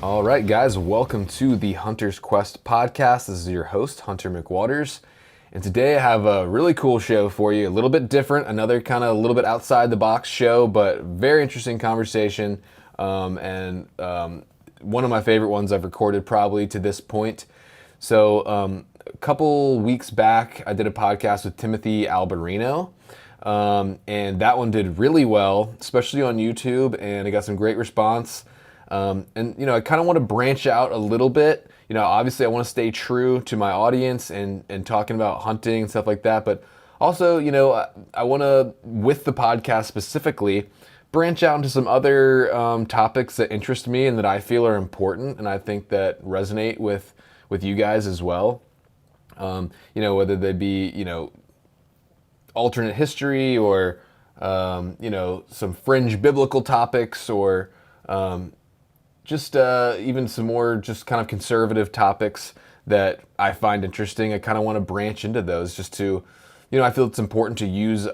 All right, guys, welcome to the Hunter's Quest podcast. This is your host, Hunter McWaters. And today I have a really cool show for you, a little bit different, another kind of a little bit outside the box show, but very interesting conversation. And one of my favorite ones I've recorded probably to this point. So a couple weeks back, I did a podcast with Timothy Alberino. And that one did really well, especially on YouTube, and I got some great response. And, I kind of want to branch out a little bit. Obviously I want to stay true to my audience and talking about hunting and stuff like that. But also, I want to, with the podcast specifically, branch out into some other topics that interest me and that I feel are important and I think that resonate with you guys as well. Whether they be, alternate history or, some fringe biblical topics or just even some more just kind of conservative topics that I find interesting. I kind of want to branch into those just to, I feel it's important to use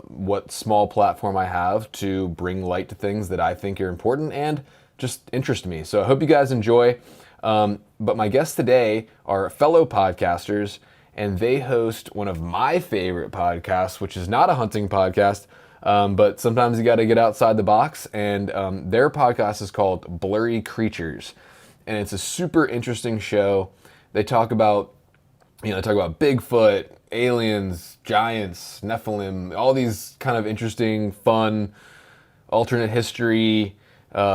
what small platform I have to bring light to things that I think are important and just interest me. So I hope you guys enjoy. But my guests today are fellow podcasters, and they host one of my favorite podcasts, which is not a hunting podcast, but sometimes you got to get outside the box, and their podcast is called Blurry Creatures, and it's a super interesting show. They talk about, Bigfoot, aliens, giants, Nephilim, all these kind of interesting, fun, alternate history,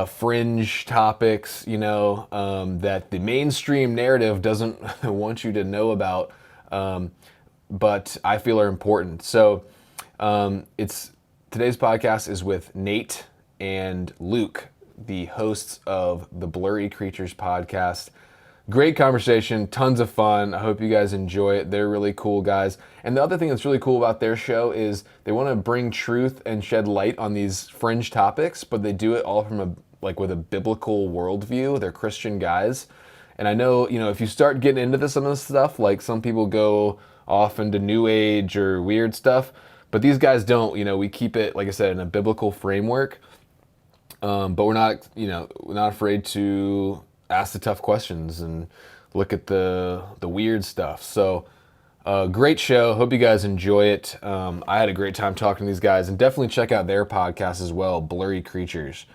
fringe topics, that the mainstream narrative doesn't want you to know about, but I feel are important. So today's podcast is with Nate and Luke, the hosts of the Blurry Creatures Podcast. Great conversation, tons of fun. I hope you guys enjoy it. They're really cool guys. And the other thing that's really cool about their show is they want to bring truth and shed light on these fringe topics, but they do it all from with a biblical worldview. They're Christian guys. And I know, if you start getting into some of this stuff, like some people go off into New Age or weird stuff, but these guys don't. We keep it, like I said, in a biblical framework. But we're not afraid to ask the tough questions and look at the weird stuff. So, great show. Hope you guys enjoy it. I had a great time talking to these guys, and definitely check out their podcast as well, Blurry Creatures.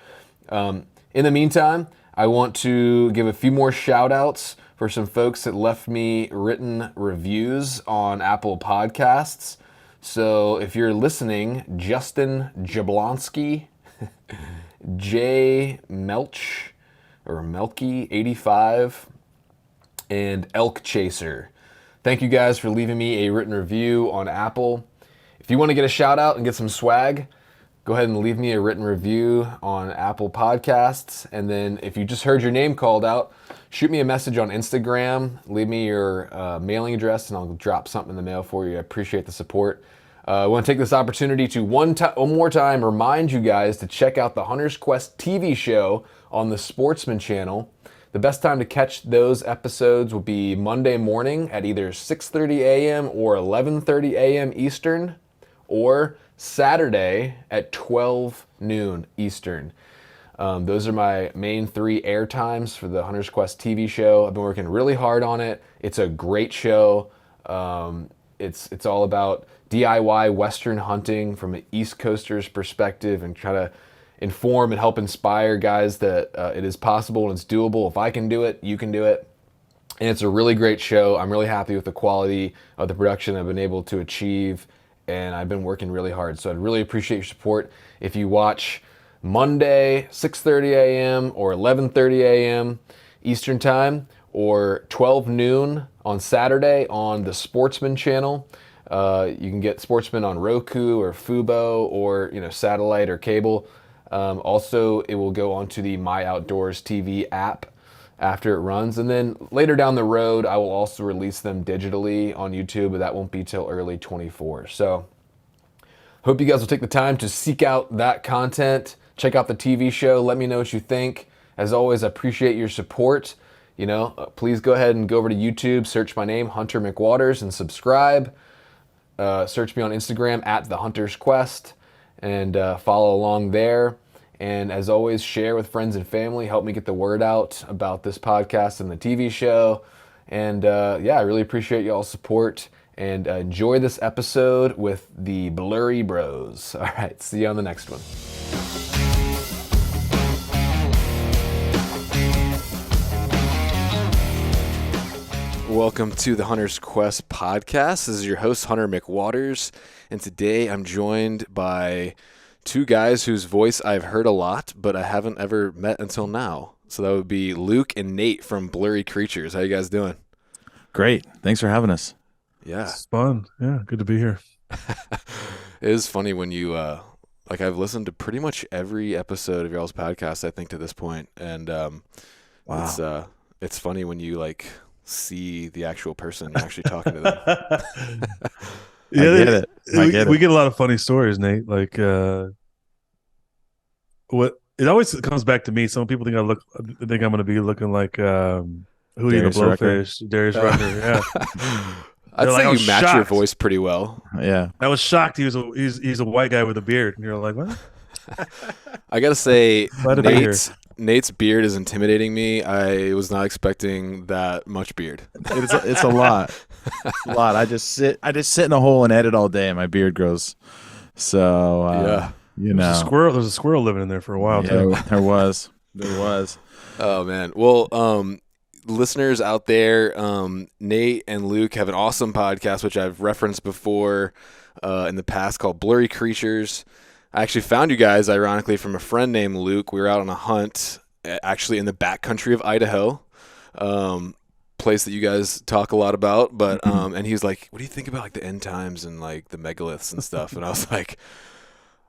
In the meantime, I want to give a few more shout outs for some folks that left me written reviews on Apple Podcasts. So if you're listening, Justin Jablonski, J Melch or Melky 85, and Elk Chaser. Thank you guys for leaving me a written review on Apple. If you want to get a shout out and get some swag, go ahead and leave me a written review on Apple Podcasts. And then if you just heard your name called out, shoot me a message on Instagram. Leave me your mailing address and I'll drop something in the mail for you. I appreciate the support. I want to take this opportunity to one more time remind you guys to check out the Hunter's Quest TV show on the Sportsman channel. The best time to catch those episodes will be Monday morning at either 6:30 a.m. or 11:30 a.m. Eastern, or Saturday at 12 noon Eastern. Those are my main 3 air times for the Hunter's Quest TV show. I've been working really hard on it. It's a great show. It's all about DIY Western hunting from an East Coaster's perspective and try to inform and help inspire guys that it is possible and it's doable. If I can do it, you can do it. And it's a really great show. I'm really happy with the quality of the production I've been able to achieve, and I've been working really hard. So I'd really appreciate your support if you watch Monday, 6:30 a.m. or 11:30 a.m. Eastern Time, or 12 noon on Saturday on the Sportsman channel. You can get Sportsman on Roku or Fubo or satellite or cable. Also, it will go onto the My Outdoors TV app after it runs. And then later down the road, I will also release them digitally on YouTube, but that won't be till early 24. So hope you guys will take the time to seek out that content. Check out the TV show. Let me know what you think. As always, I appreciate your support. Please go ahead and go over to YouTube, search my name, Hunter McWaters, and subscribe. Search me on Instagram at The Hunter's Quest and follow along there. And as always, share with friends and family. Help me get the word out about this podcast and the TV show. And I really appreciate y'all's support. And enjoy this episode with the Blurry Bros. All right, see you on the next one. Welcome to the Hunter's Quest podcast. This is your host, Hunter McWaters, and today I'm joined by two guys whose voice I've heard a lot, but I haven't ever met until now. So that would be Luke and Nate from Blurry Creatures. How you guys doing? Great. Thanks for having us. Yeah. It's fun. Yeah, good to be here. It is funny when you, I've listened to pretty much every episode of y'all's podcast, I think, to this point. And Wow. it's funny when you, see the actual person actually talking to them. Yeah, I get it. We get a lot of funny stories, Nate. What it always comes back to me. Some people think I'm going to be looking like who you the Blowfish, Darius Rucker. Yeah, I'd say you match your voice pretty well. Yeah, I was shocked. He's a white guy with a beard, and you're like, what? I gotta say, Glad to be here. Nate's beard is intimidating me. I was not expecting that much beard. it's a lot. It's a lot. I just sit in a hole and edit all day, and my beard grows. So There's a squirrel living in there for a while too. There was. Oh man. Well, listeners out there, Nate and Luke have an awesome podcast which I've referenced before in the past called Blurry Creatures. I actually found you guys, ironically, from a friend named Luke. We were out on a hunt, actually in the backcountry of Idaho, place that you guys talk a lot about. But and he was like, "What do you think about the end times and the megaliths and stuff?" And I was like,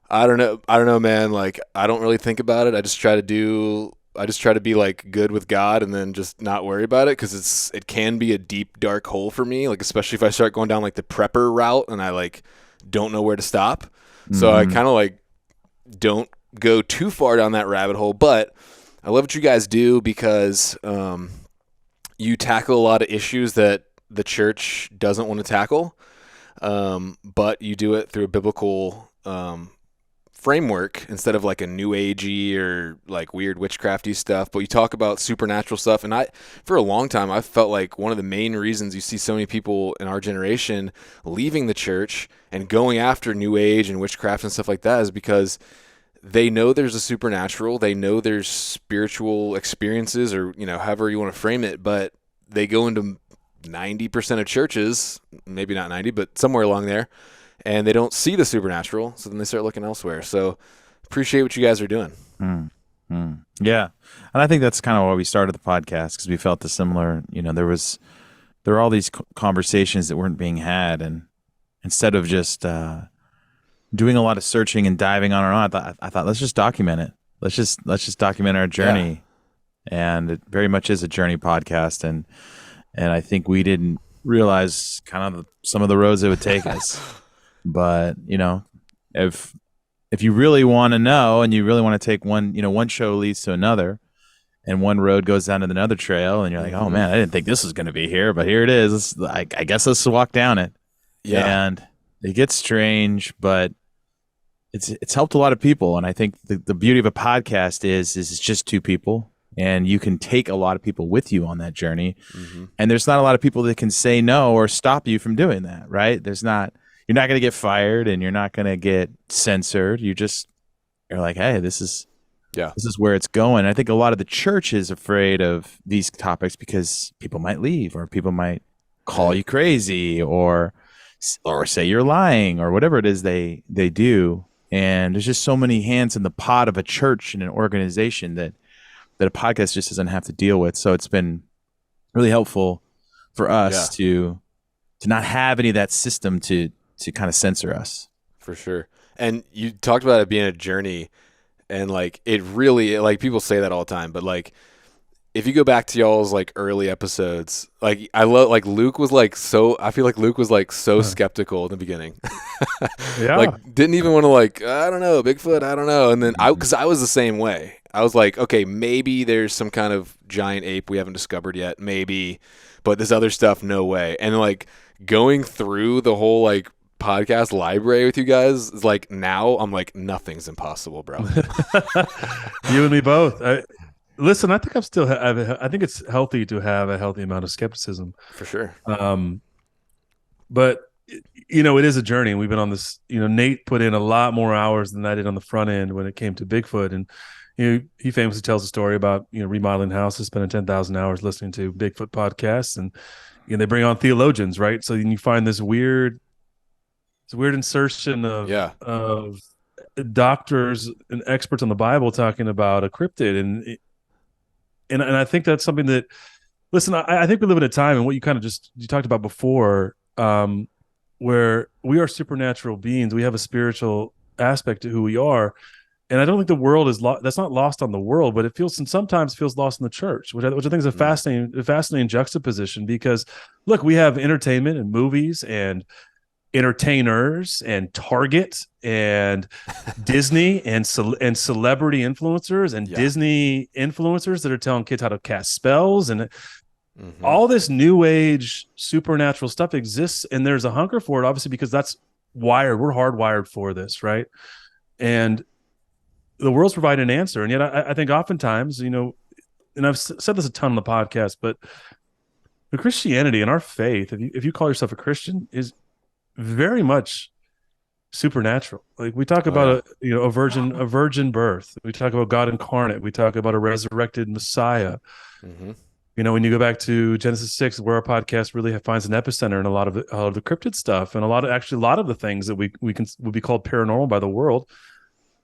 "I don't know, man. I don't really think about it. I just try to be good with God and then just not worry about it because it can be a deep dark hole for me. Especially if I start going down the prepper route and I don't know where to stop." So I kind of don't go too far down that rabbit hole, but I love what you guys do because you tackle a lot of issues that the church doesn't want to tackle, but you do it through a biblical framework instead of a new agey or weird witchcrafty stuff. But you talk about supernatural stuff, and for a long time I felt like one of the main reasons you see so many people in our generation leaving the church and going after new age and witchcraft and stuff like that is because they know there's a supernatural, they know there's spiritual experiences, or however you want to frame it, but they go into 90% of churches, maybe not 90, but somewhere along there, and they don't see the supernatural, so then they start looking elsewhere. So appreciate what you guys are doing. Yeah, and I think that's kind of why we started the podcast, because we felt the similar. There were all these conversations that weren't being had, and instead of just doing a lot of searching and diving on and on, I thought let's just document it. Let's just document our journey, and it very much is a journey podcast, and I think we didn't realize kind of some of the roads it would take us. But if you really want to know, and you really want to take one show leads to another, and one road goes down to another trail, and you're like, oh man, I didn't think this was going to be here, but here it is. I guess let's walk down it. Yeah. And it gets strange, but it's helped a lot of people. And I think the beauty of a podcast is it's just two people, and you can take a lot of people with you on that journey. And there's not a lot of people that can say no or stop you from doing that, right? You're not going to get fired, and you're not going to get censored. You're like, hey, this is where it's going. And I think a lot of the church is afraid of these topics because people might leave, or people might call you crazy, or say you're lying, or whatever it is they do. And there's just so many hands in the pot of a church and an organization that a podcast just doesn't have to deal with. So it's been really helpful for us to not have any of that system to kind of censor us. For sure. And you talked about it being a journey, and it really, people say that all the time, but if you go back to y'all's early episodes, I love Luke was I feel like Luke was so skeptical in the beginning. Didn't even want to I don't know, Bigfoot, I don't know. And then because I was the same way. I was like, okay, maybe there's some kind of giant ape we haven't discovered yet, maybe, but this other stuff, no way. And going through the whole podcast library with you guys. It's like now I'm like nothing's impossible, bro. You and me both. Listen, I think I think it's healthy to have a healthy amount of skepticism. For sure. But it is a journey. We've been on this. Nate put in a lot more hours than I did on the front end when it came to Bigfoot, and he famously tells a story about remodeling houses, spending 10,000 hours listening to Bigfoot podcasts, and they bring on theologians, right? So then you find this weird insertion of doctors and experts on the Bible talking about a cryptid, and I think that's something that, listen, I think we live in a time, and what you kind of you talked about before, where we are supernatural beings. We have a spiritual aspect to who we are, and I don't think the world is that's not lost on the world, but sometimes feels lost in the church, which I think is a fascinating juxtaposition. Because look, we have entertainment and movies and entertainers and Target and Disney and celebrity influencers and Disney influencers that are telling kids how to cast spells, and all this new age supernatural stuff exists, and there's a hunger for it, obviously, because that's wired. We're hardwired for this, right? And the world's providing an answer. And yet I think oftentimes, and I've said this a ton on the podcast, but the Christianity and our faith, if you call yourself a Christian, is very much supernatural. Like we talk about a virgin birth. We talk about God incarnate. We talk about a resurrected Messiah. When you go back to Genesis 6, where our podcast really finds an epicenter in a lot of the cryptid stuff, and a lot of the things that would be called paranormal by the world.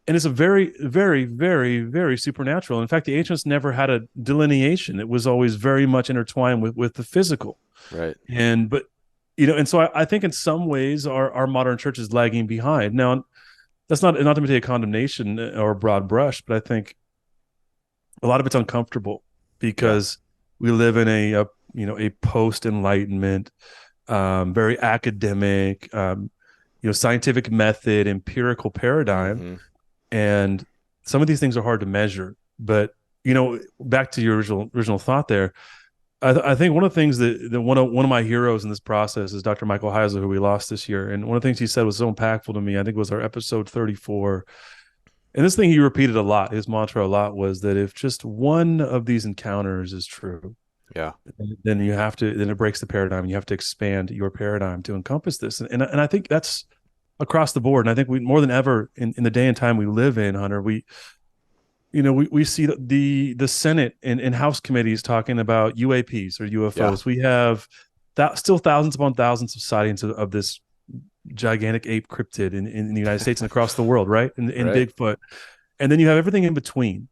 And it's a very, very, very, very supernatural. In fact, the ancients never had a delineation. It was always very much intertwined with the physical. Right. And so I think in some ways our modern church is lagging behind. Now, that's not to make a condemnation or a broad brush, but I think a lot of it's uncomfortable because we live in a post-enlightenment, very academic, scientific method, empirical paradigm. And some of these things are hard to measure. But, back to your original thought there, I think one of the things that one of my heroes in this process is Dr. Michael Heiser, who we lost this year. And one of the things he said was so impactful to me, I think it was our episode 34. And this thing he repeated a lot, his mantra a lot, was that if just one of these encounters is true, then it breaks the paradigm, and you have to expand your paradigm to encompass this. And I think that's across the board. And I think we, more than ever in the day and time we live in, Hunter, we see the Senate and House committees talking about UAPs or UFOs. We have still thousands upon thousands of sightings of this gigantic ape cryptid in the United States and across the world, right? In Bigfoot. And then you have everything in between,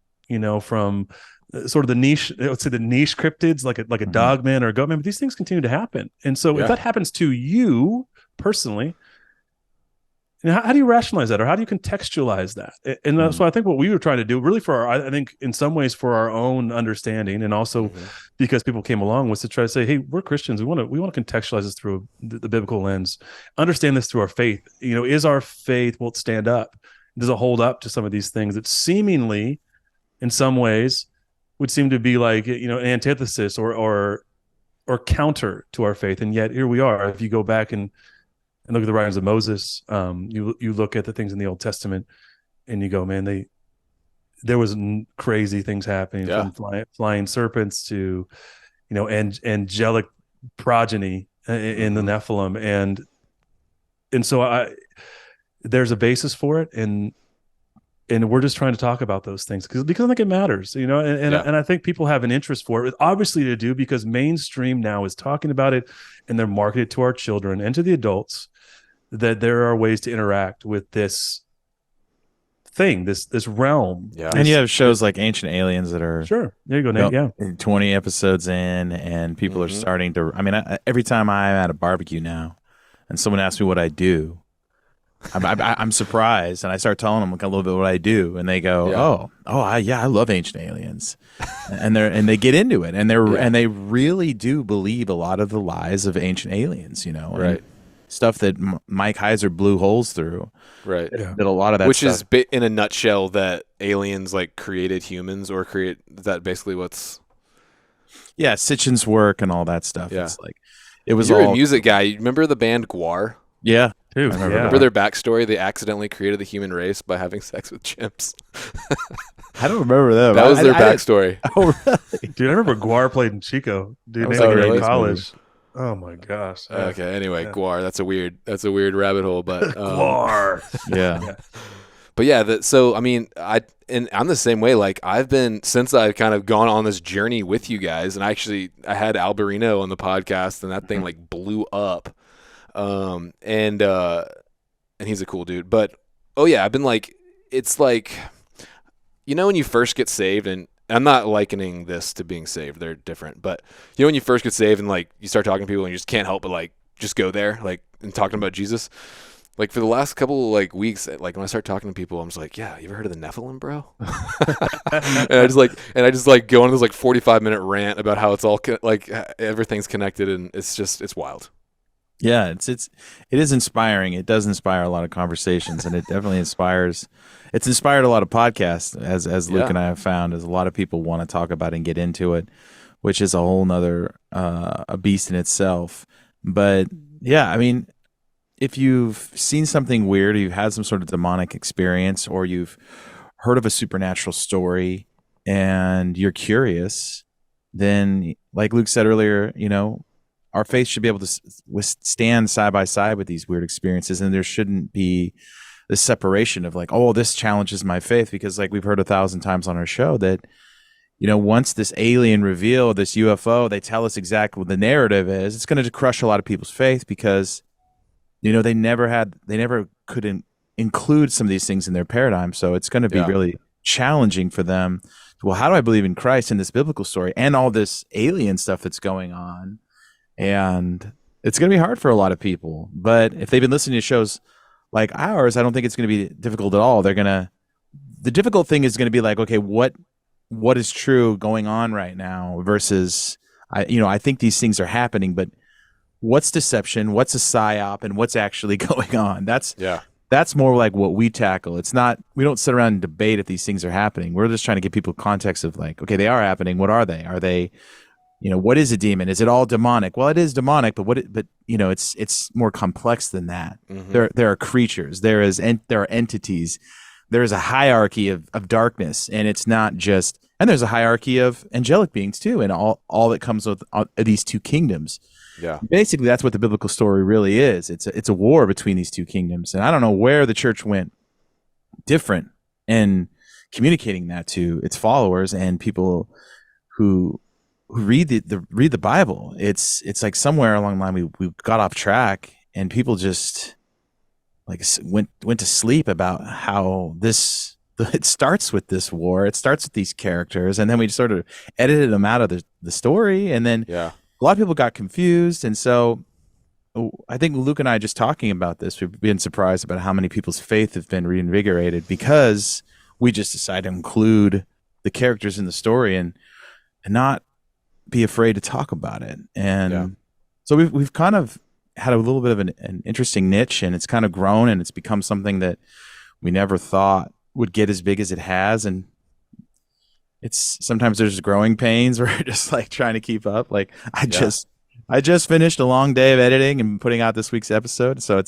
from sort of the niche, let's say the niche cryptids, like a dogman or a goatman, but these things continue to happen. And so if that happens to you personally, how do you rationalize that, or how do you contextualize that? And so I think what we were trying to do, really I think in some ways for our own understanding, and also because people came along, was to try to say, hey, we're Christians. We want to contextualize this through the biblical lens, understand this through our faith. Is our faith, will it stand up? Does it hold up to some of these things that seemingly, in some ways, would seem to be like, an antithesis or counter to our faith? And yet here we are. If you go back and look at the writings of Moses, you look at the things in the Old Testament, and you go, man, there was crazy things happening, from flying serpents to, angelic progeny in the Nephilim, and so there's a basis for it, and we're just trying to talk about those things because I think it matters, and I think people have an interest for it, obviously to do, because mainstream now is talking about it, and they're marketed to our children and to the adults that there are ways to interact with this thing, this realm. And you have shows like Ancient Aliens that are there you go, Nate. 20 episodes in, and people are starting to. I mean, every time I'm at a barbecue now, and someone asks me what I do, I'm surprised, and I start telling them a little bit what I do, and they go, I love Ancient Aliens, and they get into it, and they really do believe a lot of the lies of Ancient Aliens, right. Stuff that Mike Heiser blew holes through, right? That a lot of that, which is in a nutshell, that aliens created humans, or is that basically what's? Yeah, Sitchin's work and all that stuff. Yeah. It's it was. You're a music guy. You remember the band Guar? Yeah. Dude, remember yeah. Remember their backstory? They accidentally created the human race by having sex with chimps. I don't remember them. That was their backstory. Oh, really? Dude, I remember Guar played in Chico. Dude, That was they like were an in 80s college. Oh my gosh. Okay. Anyway, Yeah. Guar. That's a weird rabbit hole. But Guar. Yeah. But yeah. So I mean, I'm the same way. Like since I've kind of gone on this journey with you guys, and I had Alberino on the podcast, and that thing like blew up. And he's a cool dude. But oh yeah, I've been like, it's like, when you first get saved, and I'm not likening this to being saved, they're different, but when you first get saved and like you start talking to people and you just can't help but like just go there, like, and talking about Jesus, like for the last couple like weeks, like when I start talking to people, I'm just like, yeah, you ever heard of the Nephilim, bro? and I just go on this like 45-minute rant about how it's all like everything's connected, and it's wild. Yeah, it is inspiring. It does inspire a lot of conversations, and it definitely inspires. It's inspired a lot of podcasts, as Luke and I have found, as a lot of people want to talk about and get into it, which is a whole nother a beast in itself. But yeah, I mean, if you've seen something weird, or you've had some sort of demonic experience, or you've heard of a supernatural story and you're curious, then like Luke said earlier, our faith should be able to stand side by side with these weird experiences, and there shouldn't be this separation of like, oh, this challenges my faith, because like we've heard 1,000 times on our show that, once this alien reveal, this UFO, they tell us exactly what the narrative is, it's going to crush a lot of people's faith, because, they never could include some of these things in their paradigm. So it's going to be really challenging for them. Well, how do I believe in Christ in this biblical story and all this alien stuff that's going on? And it's going to be hard for a lot of people. But if they've been listening to shows like ours, I don't think it's going to be difficult at all. The difficult thing is going to be like, okay, what is true going on right now versus, I think these things are happening, but what's deception, what's a psyop, and what's actually going on? That's more like what we tackle. It's not, we don't sit around and debate if these things are happening. We're just trying to give people context of like, okay, they are happening. What are they? Are they, what is a demon? Is it all demonic? Well, it is demonic, but it's more complex than that. Mm-hmm. There are creatures. There are entities. There is a hierarchy of darkness, and it's not just. And there's a hierarchy of angelic beings too, and all that comes with these two kingdoms. Yeah, basically, that's what the biblical story really is. It's a war between these two kingdoms, and I don't know where the church went different in communicating that to its followers and people who read the Bible. It's like somewhere along the line we got off track, and people just like went to sleep about how it starts with this war. It starts with these characters, and then we sort of edited them out of the story, and then a lot of people got confused. And so I think Luke and I just talking about this, we've been surprised about how many people's faith have been reinvigorated because we just decided to include the characters in the story and not be afraid to talk about it. And so we've kind of had a little bit of an interesting niche, and it's kind of grown, and it's become something that we never thought would get as big as it has. And it's sometimes there's growing pains where you're just like trying to keep up. Like I just finished a long day of editing and putting out this week's episode. So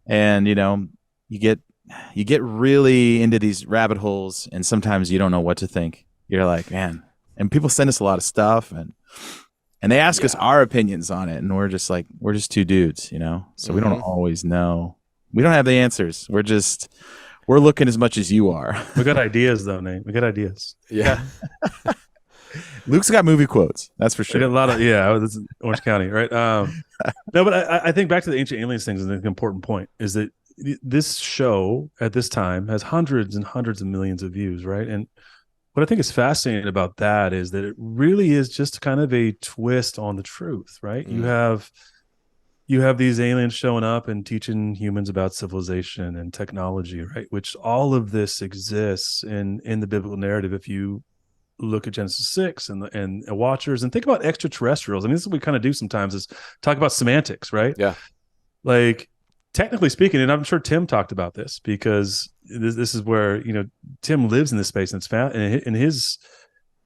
you get really into these rabbit holes, and sometimes you don't know what to think. You're like, man. And people send us a lot of stuff, and they ask us our opinions on it, and we're just two dudes, so we don't always know. We don't have the answers. We're looking as much as you are. We got ideas though, Nate. We got ideas. Yeah. Luke's got movie quotes. That's for sure. A lot of this is Orange County, right? No, but I think back to the ancient aliens things is an important point. Is that this show at this time has hundreds and hundreds of millions of views, right? And what I think is fascinating about that is that it really is just kind of a twist on the truth, right? Mm. You have these aliens showing up and teaching humans about civilization and technology, right? Which all of this exists in the biblical narrative. If you look at Genesis 6 and Watchers and think about extraterrestrials, I mean, this is what we kind of do sometimes is talk about semantics, right? Yeah. Like, technically speaking, and I'm sure Tim talked about this because this is where, Tim lives in this space, and it's found in his,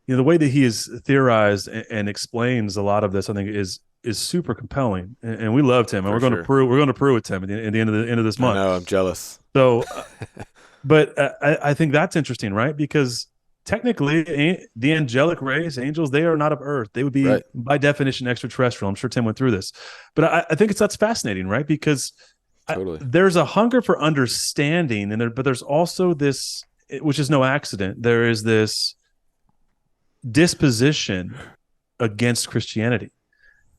the way that he has theorized and explains a lot of this, I think is is super compelling, and we loved him, and For we're going sure. to Peru with Tim at the end of this month. I know, I'm jealous. So, but I think that's interesting, right? Because technically, the angelic race, angels, they are not of Earth. They would be, by definition, extraterrestrial. I'm sure Tim went through this, but I think that's fascinating, right? Because Totally. there's a hunger for understanding, but there's also this, which is no accident. There is this disposition against Christianity.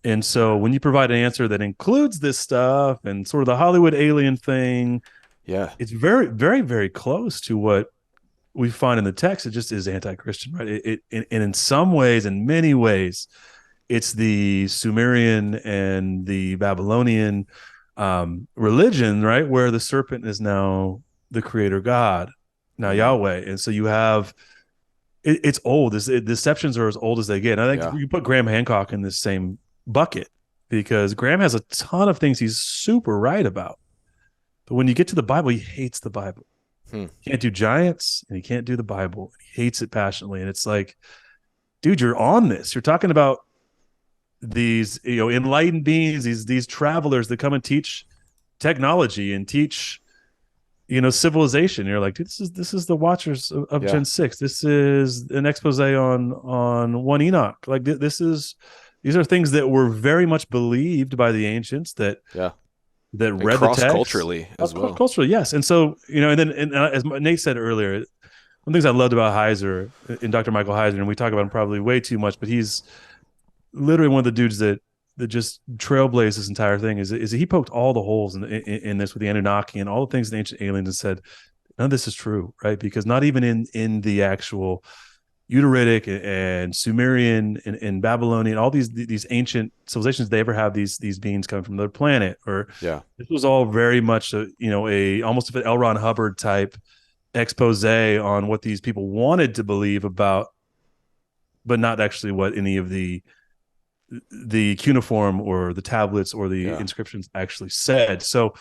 And so when you provide an answer that includes this stuff and sort of the Hollywood alien thing, it's very, very, very close to what we find in the text. It just is anti-Christian, right? And in some ways, in many ways, it's the Sumerian and the Babylonian religion, right? Where the serpent is now the creator God, now Yahweh. And so you have, it's old. Deceptions are as old as they get. And I think you put Graham Hancock in this same bucket, because Graham has a ton of things he's super right about, but when you get to the Bible, he hates the Bible. He can't do giants, and he can't do the Bible. He hates it passionately, and it's like, dude, you're on this. You're talking about these, enlightened beings, these travelers that come and teach technology and teach, civilization. You're like, dude, this is the Watchers of Gen 6. This is an expose on one Enoch. Like these are things that were very much believed by the ancients that read the text culturally as well. Culturally, yes. And so, and as Nate said earlier, one of the things I loved about Heiser, in Dr. Michael Heiser, and we talk about him probably way too much, but he's literally one of the dudes that just trailblazed this entire thing, is he poked all the holes in this with the Anunnaki and all the things in ancient aliens, and said, none of this is true, right? Because not even in the actual Utaritic and Sumerian and Babylonian, all these ancient civilizations, they ever have these beings coming from their planet, or this was all very much a almost an L. Ron Hubbard type expose on what these people wanted to believe about, but not actually what any of the cuneiform or the tablets or the inscriptions actually said. So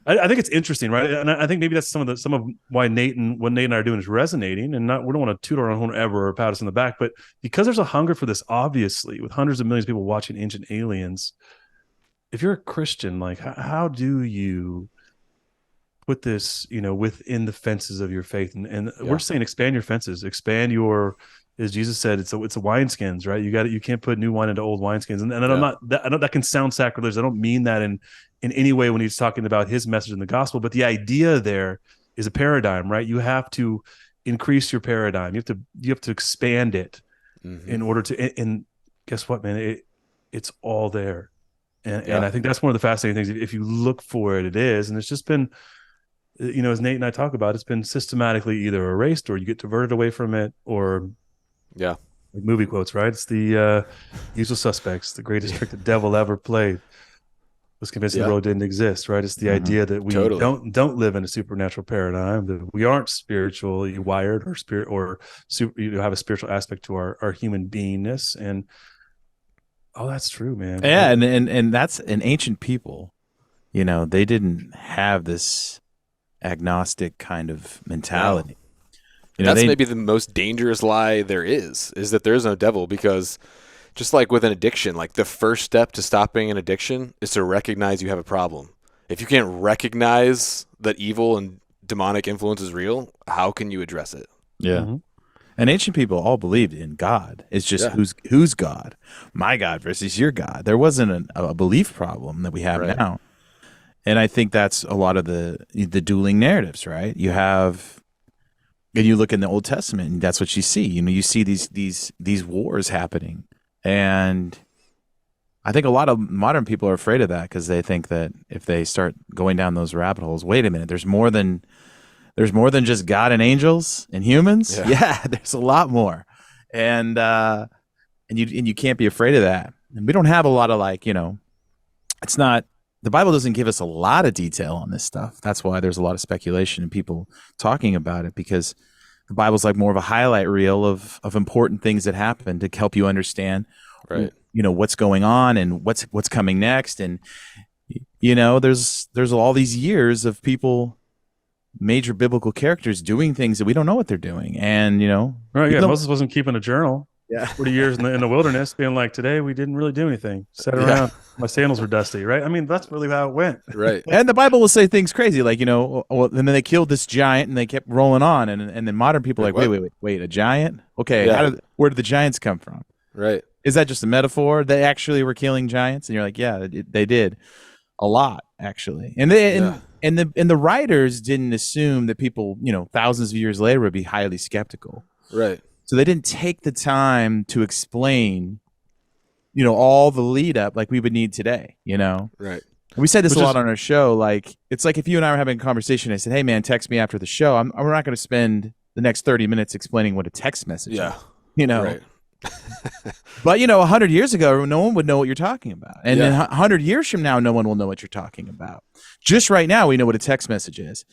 I think it's interesting, right? And I think maybe that's some of why what Nate and I are doing is resonating, and we don't want to toot our own horn ever or pat us in the back, but because there's a hunger for this, obviously, with hundreds of millions of people watching Ancient Aliens. If you're a Christian, like how do you put this, within the fences of your faith? And we're saying expand your fences, expand your, as Jesus said, it's a wineskins, right? You can't put new wine into old wineskins. And I know that can sound sacrilegious. I don't mean that in any way when he's talking about his message in the gospel, but the idea there is a paradigm, right? You have to increase your paradigm. You have to expand it in order to, and guess what, man? It's all there. And I think that's one of the fascinating things. If you look for it, it is. And it's just been, as Nate and I talk about, it's been systematically either erased or you get diverted away from it, or like movie quotes, right? It's the usual suspects. The greatest trick the devil ever played was convincing the world didn't exist, right? It's the idea that we don't live in a supernatural paradigm, that we aren't spiritually wired or have a spiritual aspect to our human beingness. And that's true, man. Yeah, and that's an ancient people. They didn't have this agnostic kind of mentality. That's maybe the most dangerous lie there is that there is no devil, because just like with an addiction, like the first step to stopping an addiction is to recognize you have a problem. If you can't recognize that evil and demonic influence is real, how can you address it? Yeah. Mm-hmm. And ancient people all believed in God. It's just who's God? My God versus your God. There wasn't a belief problem that we have now. And I think that's a lot of the dueling narratives, right? And you look in the Old Testament, and that's what you see. You see these wars happening, and I think a lot of modern people are afraid of that, because they think that if they start going down those rabbit holes, wait a minute, there's more than just God and angels and humans. Yeah, there's a lot more, and you can't be afraid of that. And we don't have a lot of it's not. The Bible doesn't give us a lot of detail on this stuff. That's why there's a lot of speculation and people talking about it, because the Bible's like more of a highlight reel of important things that happen to help you understand, what's going on and what's coming next. And there's all these years of people, major biblical characters, doing things that we don't know what they're doing. And Moses wasn't keeping a journal. 40 years in the wilderness, being like, today we didn't really do anything. Sat around, my sandals were dusty, right? I mean, that's really how it went. Right. And the Bible will say things crazy, like, well, and then they killed this giant, and they kept rolling on, and then modern people are like, wait, a giant? Okay, where did the giants come from? Right. Is that just a metaphor? They actually were killing giants, and you're like, yeah, they did a lot, actually. And the writers didn't assume that people, thousands of years later would be highly skeptical. Right. So they didn't take the time to explain, all the lead up like we would need today, Right. We said this a lot on our show. Like, it's like if you and I were having a conversation, I said, hey, man, text me after the show. We're not going to spend the next 30 minutes explaining what a text message is. Right. But, 100 years ago, no one would know what you're talking about. And then 100 years from now, no one will know what you're talking about. Just right now, we know what a text message is.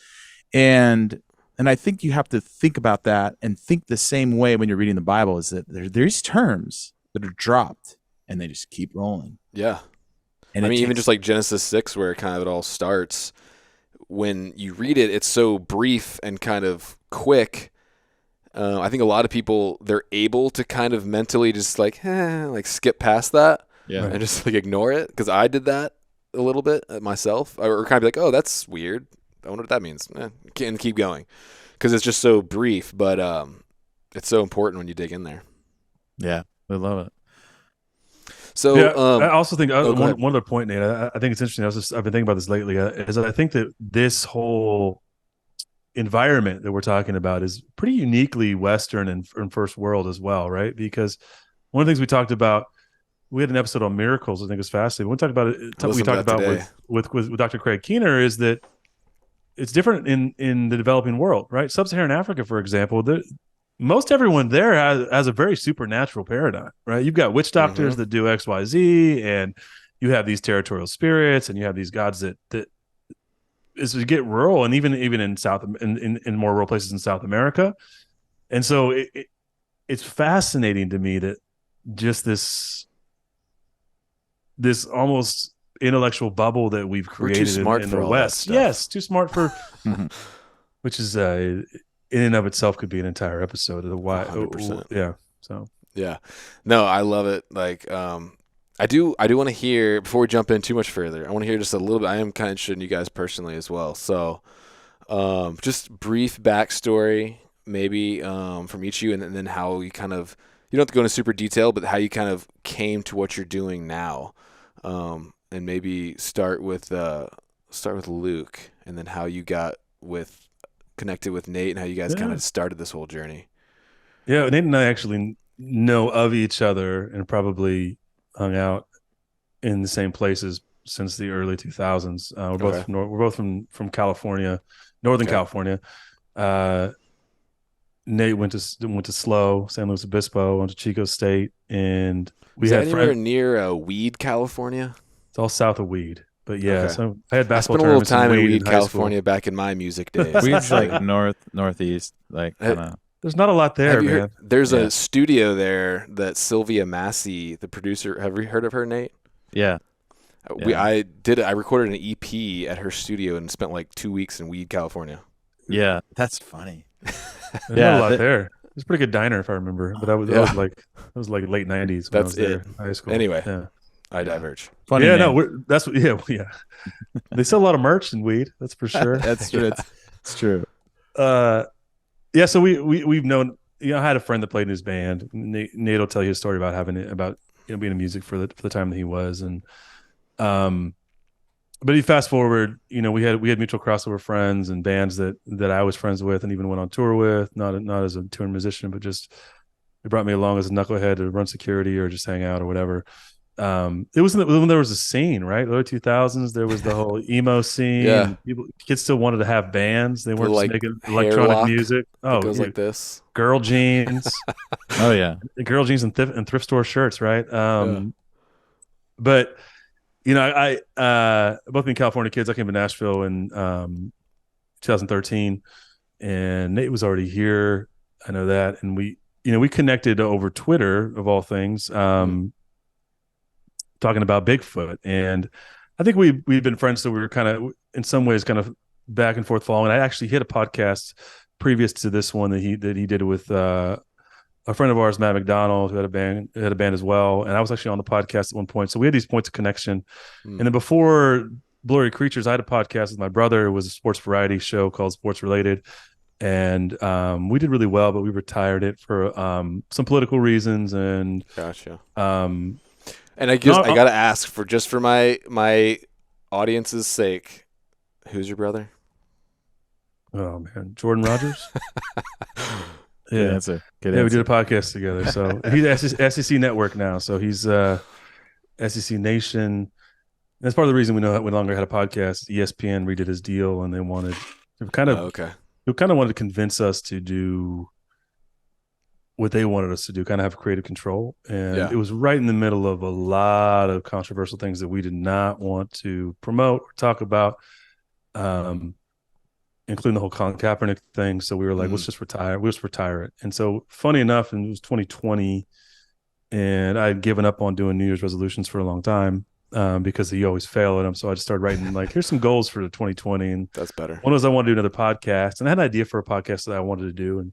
And I think you have to think about that and think the same way when you're reading the Bible, is that there's terms that are dropped and they just keep rolling. Yeah. And even just like Genesis 6, where kind of it all starts, when you read it, it's so brief and kind of quick. I think a lot of people, they're able to kind of mentally just like skip past that and just like ignore it. Because I did that a little bit myself, or kind of be like, oh, that's weird. I wonder what that means. And keep going, because it's just so brief, but it's so important when you dig in there. Yeah, I love it. So I also think one other point, Nate. I think it's interesting. I've been thinking about this lately. Is that I think that this whole environment that we're talking about is pretty uniquely Western and first world as well, right? Because one of the things we talked about, we had an episode on miracles. I think it was fascinating. We talked about with Dr. Craig Keener, is that it's different in the developing world, right? Sub-Saharan Africa, for example, most everyone there has a very supernatural paradigm, right? You've got witch doctors that do X, Y, Z, and you have these territorial spirits, and you have these gods that is to get rural, and even in more rural places in South America. And so it's fascinating to me that just this almost intellectual bubble that we've created in the West. Yes, too smart for, which is in and of itself could be an entire episode of the why. 100%. Yeah. So yeah, no, I love it. Like, I do want to hear, before we jump in too much further, I want to hear just a little bit. I am kind of interested in you guys personally as well. So, just brief backstory, maybe from each of you, and then how you kind of, you don't have to go into super detail, but how you kind of came to what you're doing now. And maybe start with Luke, and then how you got connected with Nate, and how you guys kind of started this whole journey. Yeah, Nate and I actually know of each other and probably hung out in the same places since the early 2000s. We're both from California, Northern California. Nate went to SLO, San Luis Obispo, went to Chico State, and we had anywhere near Weed, California. It's all south of Weed, but so I had basketball. I spent a little time in Weed, California, back in my music days. Weed's like northeast, like kind of. There's not a lot there, man. There's a studio there that Sylvia Massey, the producer, have you heard of her, Nate? Yeah. I recorded an EP at her studio and spent like 2 weeks in Weed, California. Yeah, that's funny. There's not a lot there. It was a pretty good diner, if I remember, but that was like late 90s. When I was there in high school. Anyway, I diverge. Funny name. Yeah. They sell a lot of merch in Weed, that's for sure. That's true. It's true. So we've known. I had a friend that played in his band. Nate will tell you a story about being in music for the time that he was, and but you fast forward, we had mutual crossover friends and bands that I was friends with and even went on tour with, not as a touring musician, but just they brought me along as a knucklehead to run security or just hang out or whatever. It was when there was a scene, right? Early 2000s, there was the whole emo scene. Yeah. Kids still wanted to have bands. They weren't just making lock electronic music. Oh, it goes like this. Girl jeans. Oh yeah. Girl jeans and thrift store shirts, right? But I both being California kids, I came to Nashville in 2013, and Nate was already here. I know that, and we connected over Twitter of all things. Talking about Bigfoot, and I think we've been friends, so we were kind of in some ways kind of back and forth following. I actually hit a podcast previous to this one that he did with a friend of ours, Matt McDonald, who had a band as well, and I was actually on the podcast at one point. So we had these points of connection. And then before Blurry Creatures, I had a podcast with my brother. It was a sports variety show called Sports Related, and we did really well, but we retired it for some political reasons. And Gotcha. um, And I guess I gotta ask for my audience's sake, who's your brother? oh man, Jordan Rogers. Good Yeah. answer. Good Yeah, we answer. did a podcast together. So he's SEC Network now. So he's SEC Nation. That's part of the reason we no longer had a podcast. ESPN redid his deal, and they wanted Okay. wanted to convince us to do what they wanted us to do, kind of have creative control. And Yeah. it was right in the middle of a lot of controversial things that we did not want to promote or talk about, including the whole Colin Kaepernick thing. So we were like, let's just retire. We'll just retire it. And so funny enough, and it was 2020, and I had given up on doing New Year's resolutions for a long time because you always fail at them. So I just started writing like, here's some goals for the 2020. And That's better. one was I wanted to do another podcast, and I had an idea for a podcast that I wanted to do, and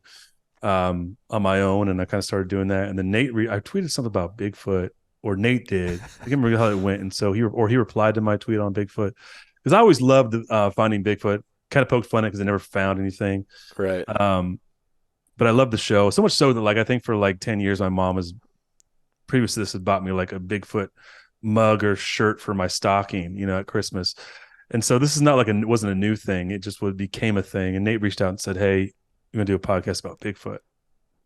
on my own, and I kind of started doing that. And then I tweeted something about Bigfoot, or Nate did. I can't remember how it went. And so he replied to my tweet on Bigfoot, because I always loved finding Bigfoot. Kind of poked fun at it because I never found anything. Right. But I love the show so much so that like I think for like 10 years my mom has previous to this had bought me like a Bigfoot mug or shirt for my stocking, at Christmas. And so this is not like it wasn't a new thing. It just became a thing. And Nate reached out and said, "Hey, you're gonna do a podcast about Bigfoot?"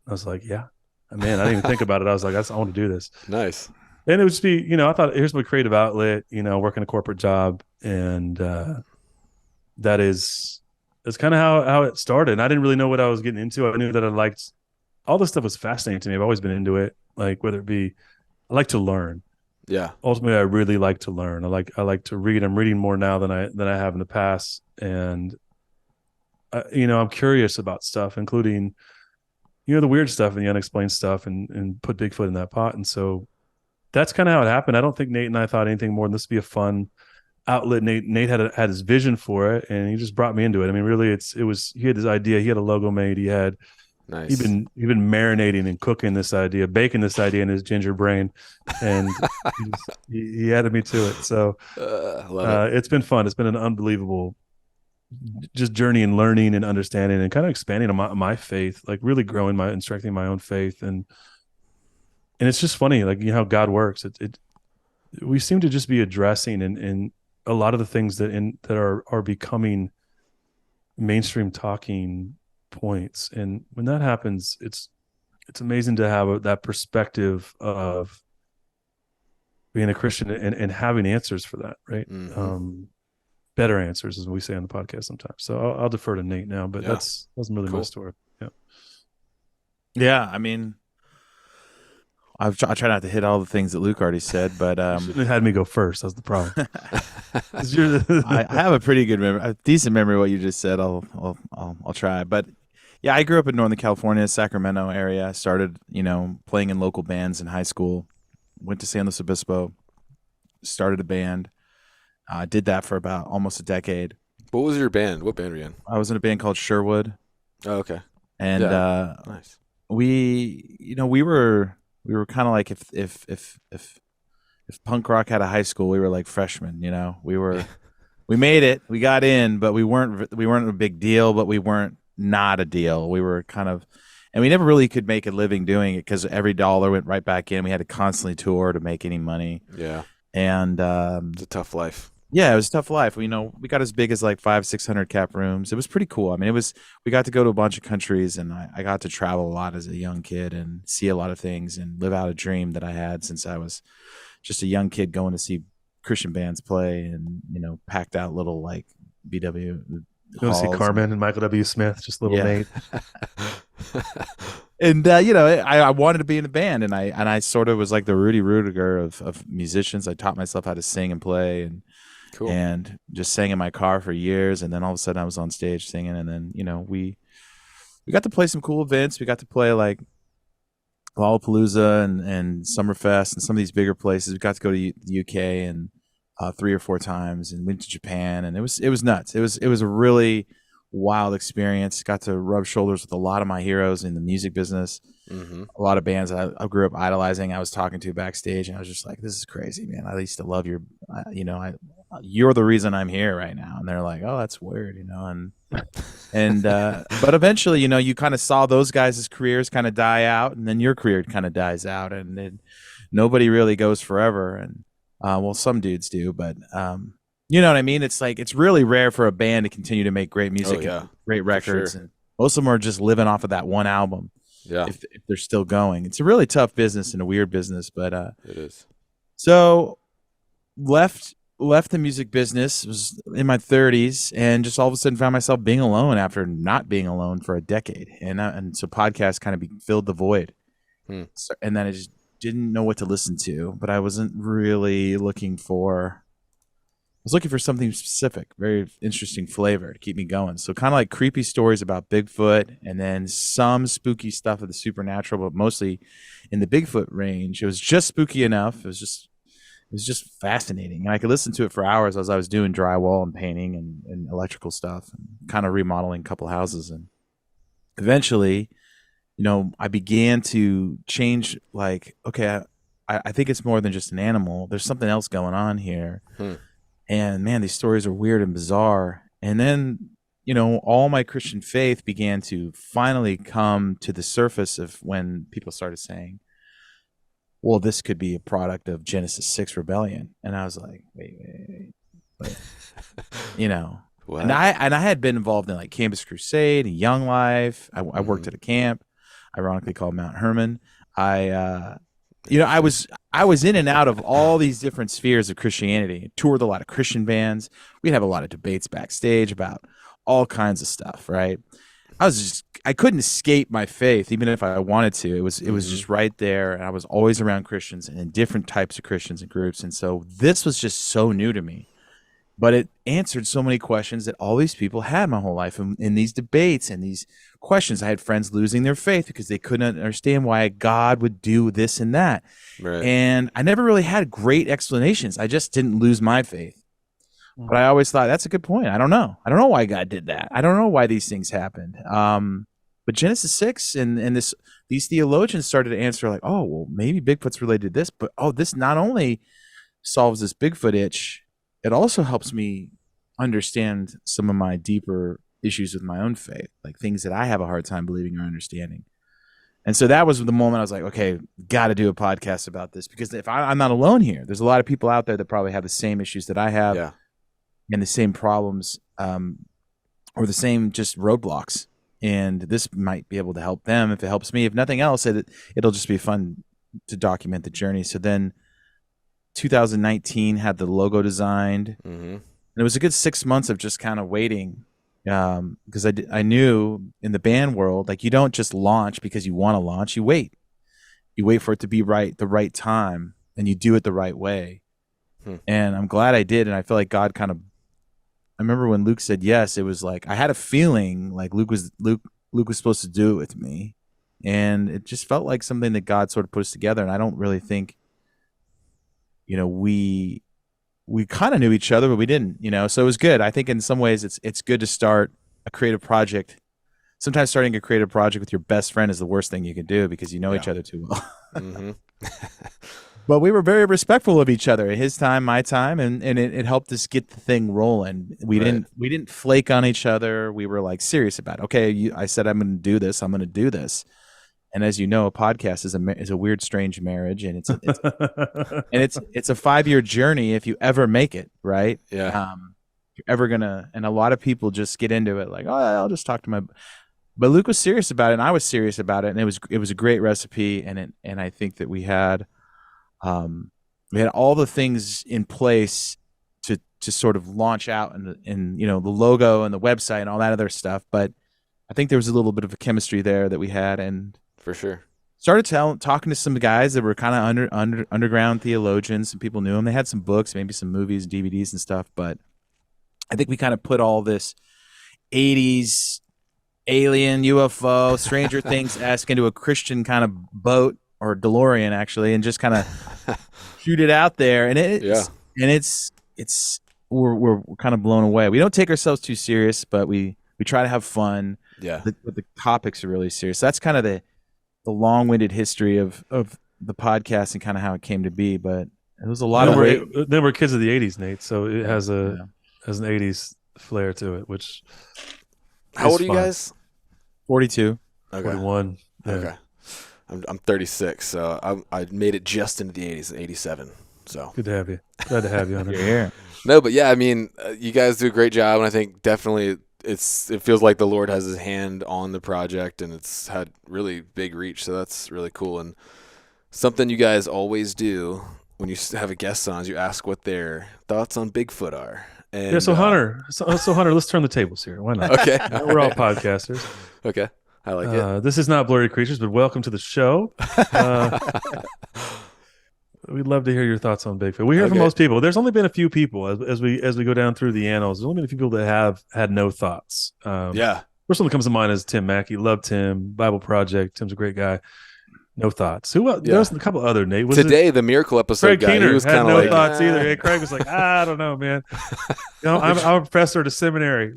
I was like, "Yeah." Man, I didn't even think about it. I was like, I want to do this. Nice. And it would just be, I thought here's my creative outlet, working a corporate job, and that's kind of how it started. And I didn't really know what I was getting into. I knew that I liked all this stuff was fascinating to me. I've always been into it. Like whether it be, I like to learn. Yeah. Ultimately, I really like to learn. I like to read. I'm reading more now than I have in the past, and I'm curious about stuff, including the weird stuff and the unexplained stuff, and put Bigfoot in that pot. And so that's kind of how it happened. I don't think Nate and I thought anything more than this would be a fun outlet. Nate had his vision for it, and he just brought me into it. I mean, really, he had his idea. He had a logo made. Nice. He'd been marinating and cooking this idea, baking this idea in his ginger brain, and he added me to it. So love it. It's been fun. It's been an unbelievable just journey and learning and understanding and kind of expanding on my faith, like really growing and strengthening my own faith. And it's just funny, like how God works. We seem to just be addressing and a lot of the things that are becoming mainstream talking points. And when that happens, it's amazing to have that perspective of being a Christian and having answers for that, right? Mm-hmm. Better answers, as we say on the podcast sometimes. So I'll defer to Nate now, but that's really cool. my story. Yeah. Yeah, I mean, I try not to hit all the things that Luke already said, but You shouldn't have had me go first. That's the problem. I have a pretty good memory, a decent memory of what you just said. I'll try. But yeah, I grew up in Northern California, Sacramento area. Started, playing in local bands in high school. Went to San Luis Obispo, started a band. Did that for about almost a decade. What was your band? What band were you in? I was in a band called Sherwood. Oh, okay. And nice. We were kind of like if punk rock had a high school, we were like freshmen. We made it, we got in, but we weren't a big deal, but we weren't not a deal. We were kind of, and we never really could make a living doing it because every dollar went right back in. We had to constantly tour to make any money. Yeah. And it's a tough life. Yeah, it was a tough life. We got as big as like 500-600 cap rooms. It was pretty cool. I mean, we got to go to a bunch of countries, and I got to travel a lot as a young kid and see a lot of things and live out a dream that I had since I was just a young kid going to see Christian bands play and, packed out little like BW. Go see Carmen and Michael W. Smith, just little Nate. And I wanted to be in a band, and I sort of was like the Rudy Rudiger of musicians. I taught myself how to sing and play, and cool. And just sang in my car for years. And then all of a sudden I was on stage singing, and then we got to play some cool events. We got to play like Lollapalooza and Summerfest and some of these bigger places. We got to go to the UK and 3 or 4 times, and went to Japan, and it was nuts. It was a really wild experience. Got to rub shoulders with a lot of my heroes in the music business. A lot of bands I grew up idolizing. I was talking to backstage, and I was just like, "This is crazy, man. I used to love your, you're the reason I'm here right now." And they're like, "Oh, that's weird," and but eventually, you kind of saw those guys' careers kind of die out, and then your career kind of dies out, and then nobody really goes forever. And well, some dudes do, but you know what I mean? It's like it's really rare for a band to continue to make great music, and great records, and most of them are just living off of that one album. Yeah, if they're still going. It's a really tough business and a weird business, but it is. So left the music business, was in my 30s, and just all of a sudden found myself being alone after not being alone for a decade, and so podcasts kind of filled the void. So, and then I just didn't know what to listen to, but I wasn't really looking for. I was looking for something specific, very interesting flavor to keep me going. So kind of like creepy stories about Bigfoot, and then some spooky stuff of the supernatural, but mostly in the Bigfoot range. It was just spooky enough. It was just fascinating. And I could listen to it for hours as I was doing drywall and painting and electrical stuff and kind of remodeling a couple houses. And eventually, I began to change, like, okay, I think it's more than just an animal. There's something else going on here. And man, these stories are weird and bizarre. And then, all my Christian faith began to finally come to the surface of when people started saying, well, this could be a product of Genesis 6 rebellion. And I was like, wait. What? And I had been involved in like Campus Crusade and Young Life. I worked at a camp, ironically called Mount Hermon. I was in and out of all these different spheres of Christianity, toured a lot of Christian bands. We'd have a lot of debates backstage about all kinds of stuff, right? I couldn't escape my faith, even if I wanted to. It was just right there, and I was always around Christians and different types of Christians and groups. And so this was just so new to me. But it answered so many questions that all these people had my whole life. In these debates and these questions, I had friends losing their faith because they couldn't understand why God would do this and that. Right. And I never really had great explanations. I just didn't lose my faith. But I always thought, that's a good point. I don't know. I don't know why God did that. I don't know why these things happened. But Genesis 6 and these theologians started to answer like, oh, well, maybe Bigfoot's related to this. But, this not only solves this Bigfoot itch, it also helps me understand some of my deeper issues with my own faith, like things that I have a hard time believing or understanding. And so that was the moment I was like, okay, got to do a podcast about this, because if I'm not alone here, there's a lot of people out there that probably have the same issues that I have, and the same problems, or the same just roadblocks. And this might be able to help them. If it helps me, if nothing else, it'll just be fun to document the journey. So then 2019 had the logo designed, and it was a good 6 months of just kind of waiting, because I knew in the band world, like, you don't just launch because you want to launch. You wait for it to be the right time, and you do it the right way. And I'm glad I did. And I feel like God I remember when Luke said yes, it was like I had a feeling like Luke was supposed to do it with me, and it just felt like something that God sort of put us together. And I don't really think, we kind of knew each other, but we didn't, so it was good. I think in some ways it's good to start a creative project. Sometimes starting a creative project with your best friend is the worst thing you can do, because you know each other too well. But we were very respectful of each other, his time, my time, and it helped us get the thing rolling. We didn't flake on each other. We were like serious about it. Okay, I said I'm going to do this. I'm going to do this. And as you know, a podcast is a weird, strange marriage, and it's a 5-year journey if you ever make it, right? Yeah. You're ever gonna, and a lot of people just get into it like, oh, I'll just talk to my. But Luke was serious about it, and I was serious about it, and it was a great recipe, and I think that we had all the things in place to sort of launch out, and the logo and the website and all that other stuff. But I think there was a little bit of a chemistry there that we had, and for sure started talking to some guys that were kind of underground theologians. Some people knew them. They had some books, maybe some movies, DVDs and stuff. But I think we kind of put all this 80s alien, UFO, Stranger Things-esque into a Christian kind of boat, or DeLorean actually, and just kind of shoot it out there. And we're kind of blown away. We don't take ourselves too serious, but we We try to have fun. Yeah. But the topics are really serious. That's kind of the long-winded history of the podcast and kind of how it came to be. But it was a lot of weight. Then we're kids of the '80s, Nate. So it has an '80s flair to it. Which how old are you guys? 42. Okay. 41. Yeah. Okay. I'm 36, so I made it just into the 80s, 87. So good to have you. Glad to have you on You're here. No, but yeah, I mean, you guys do a great job, and I think definitely it feels like the Lord has His hand on the project, and it's had really big reach. So that's really cool, and something you guys always do when you have a guest on is you ask what their thoughts on Bigfoot are. And, yeah. So Hunter, let's turn the tables here. Why not? Okay, we're all podcasters. Okay. I like it. This is not Blurry Creatures, but welcome to the show. We'd love to hear your thoughts on Bigfoot. We hear from most people. There's only been a few people as we go down through the annals. There's only been a few people that have had no thoughts. Yeah. First one that comes to mind is Tim Mackey. Love Tim. Bible Project. Tim's a great guy. No thoughts. Who else? There was a couple other, Nate. Today, the Miracle episode Craig guy, Keener he was had kind of no like, thoughts either. Hey, Craig was like, I don't know, man. I'm a professor at a seminary.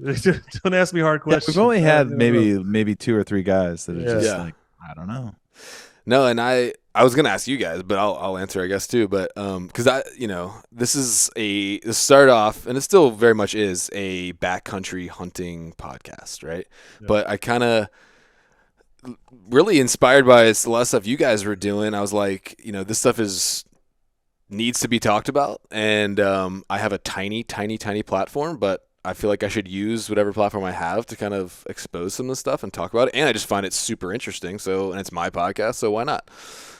Don't ask me hard questions. We've only had maybe 2 or 3 guys that are just like, I don't know. No, and I was gonna ask you guys, but I'll answer, I guess, too. But because this started off, and it still very much is a backcountry hunting podcast, right? Yeah. But I kind of really inspired by a lot of stuff you guys were doing. I was like, this stuff needs to be talked about, and I have a tiny platform, but I feel like I should use whatever platform I have to kind of expose some of this stuff and talk about it. And I just find it super interesting. And it's my podcast, so why not?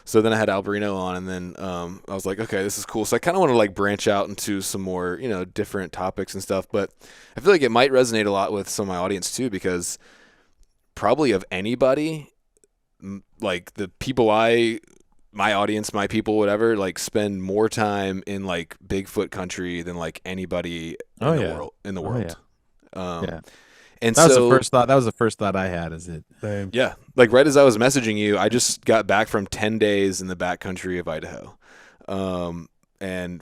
So then I had Alberino on, and then I was like, okay, this is cool. So I kind of want to like branch out into some more, different topics and stuff. But I feel like it might resonate a lot with some of my audience too, because probably of anybody, like the people my audience, my people, whatever, like spend more time in like Bigfoot country than like anybody in the world. Yeah. And that was the first thought. That was the first thought I had. Is it? Yeah. Like right as I was messaging you, I just got back from 10 days in the backcountry of Idaho. And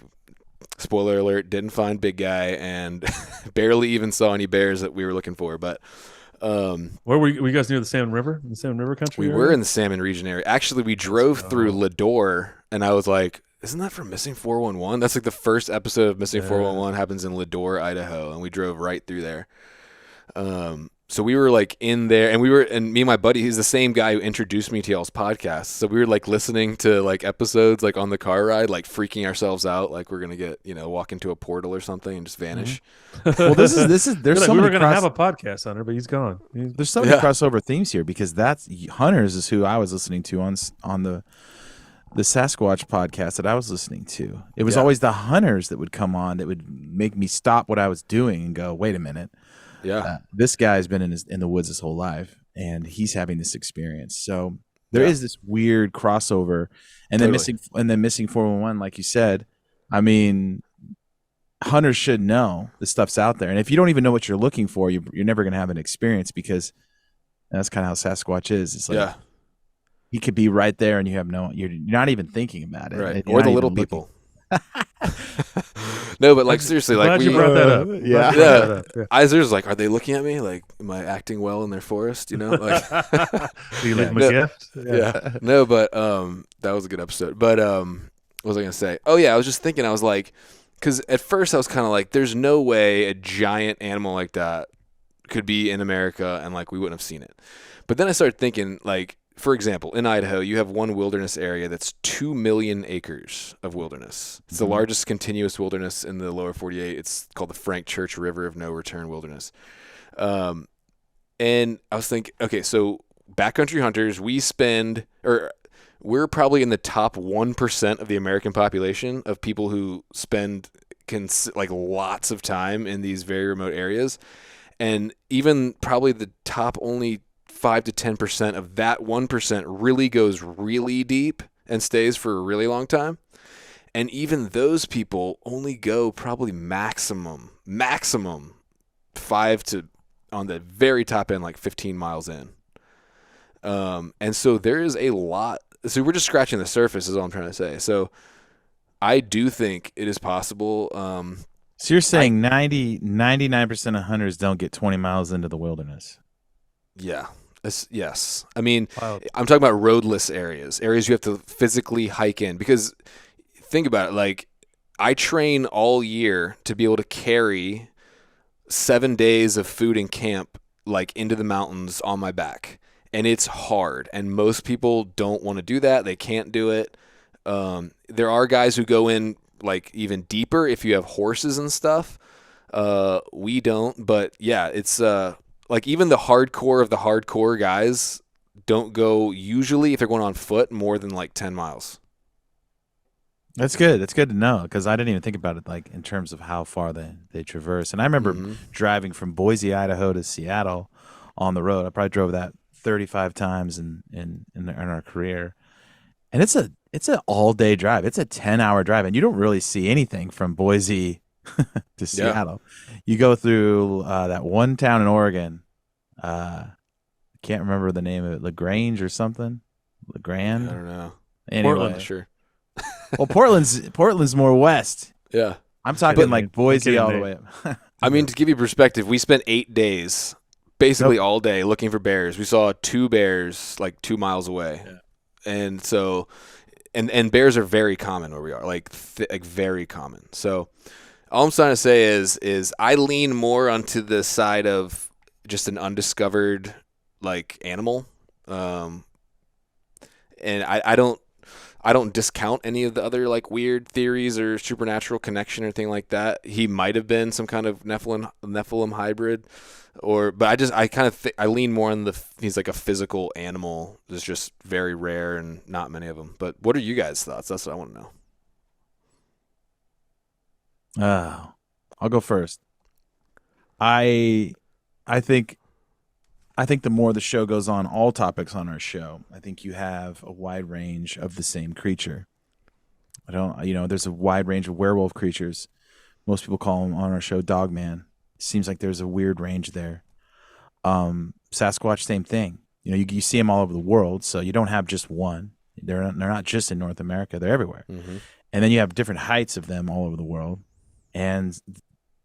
spoiler alert, didn't find big guy and barely even saw any bears that we were looking for. But where were you guys near the Salmon River? In the Salmon River country? We were in the Salmon region area. Actually, we drove through Lador, and I was like, isn't that from Missing 411? That's like the first episode of Missing 411 happens in Lador, Idaho, and we drove right through there. So we were like in there, and me and my buddy, he's the same guy who introduced me to y'all's podcast. So we were like listening to like episodes like on the car ride, like freaking ourselves out, like we're gonna get walk into a portal or something and just vanish. Mm-hmm. Well, this is there's so we many were gonna have a podcast on her, but he's gone. There's so many crossover themes here, because that's Hunters is who I was listening to on the Sasquatch podcast that I was listening to. It was always the hunters that would come on that would make me stop what I was doing and go, wait a minute. Yeah, this guy's been in the woods his whole life, and he's having this experience. So there is this weird crossover, and then missing 411, like you said. I mean, hunters should know the stuff's out there, and if you don't even know what you're looking for, you're never going to have an experience, because that's kind of how Sasquatch is. It's like he could be right there, and you're not even thinking about it, right? Or the little people. No, but like seriously, like glad you brought that up. I was just like, are they looking at me? Like, am I acting well in their forest? Like, do you leave them a gift? No, but that was a good episode. But what was I gonna say? Oh yeah, I was just thinking. I was like, because at first I was kind of like, there's no way a giant animal like that could be in America and like we wouldn't have seen it. But then I started thinking, like, for example, in Idaho, you have one wilderness area that's 2 million acres of wilderness. It's the largest continuous wilderness in the lower 48. It's called the Frank Church River of No Return Wilderness. And I was thinking, okay, so backcountry hunters, we're probably in the top 1% of the American population of people who spend like lots of time in these very remote areas. And even probably the top only 5 to 10% of that 1% really goes really deep and stays for a really long time. And even those people only go probably maximum 5 to, on the very top end, like 15 miles in. And so there is a lot. So we're just scratching the surface is all I'm trying to say. So I do think it is possible So you're saying 99% of hunters don't get 20 miles into the wilderness? Yeah. Yes. I mean, Wow. I'm talking about roadless areas you have to physically hike in, because think about it, like I train all year to be able to carry 7 days of food in camp, like into the mountains on my back. And it's hard. And most people don't want to do that. They can't do it. There are guys who go in like even deeper if you have horses and stuff. We don't, but yeah, it's like even the hardcore of the hardcore guys don't go usually, if they're going on foot, more than like 10 miles. That's good. That's good to know, because I didn't even think about it like in terms of how far they traverse. And I remember driving from Boise, Idaho to Seattle on the road. I probably drove that 35 times in our career. And it's an all day drive. It's a 10-hour drive, and you don't really see anything from Boise to Seattle. You go through that one town in Oregon. Can't remember the name of it. LaGrange or something. LeGrand. I don't know. Anyway. Portland. Sure. Well, Portland's more west. Yeah. I'm talking like Boise all the way up. I mean, to give you perspective, we spent 8 days, basically all day, looking for bears. We saw 2 bears like 2 miles away. Yeah. And so, and bears are very common where we are, like very common. So all I'm trying to say is I lean more onto the side of just an undiscovered like animal. And I don't discount any of the other like weird theories or supernatural connection or anything like that. He might have been some kind of Nephilim hybrid, but I lean more on he's like a physical animal. It's just very rare and not many of them. But what are you guys' thoughts? That's what I want to know. I'll go first. I think the more the show goes on, all topics on our show, I think you have a wide range of the same creature. There's a wide range of werewolf creatures. Most people call them on our show Dogman. Seems like there's a weird range there. Sasquatch, same thing. You see them all over the world, so you don't have just one. They're not just in North America. They're everywhere. Mm-hmm. And then you have different heights of them all over the world, and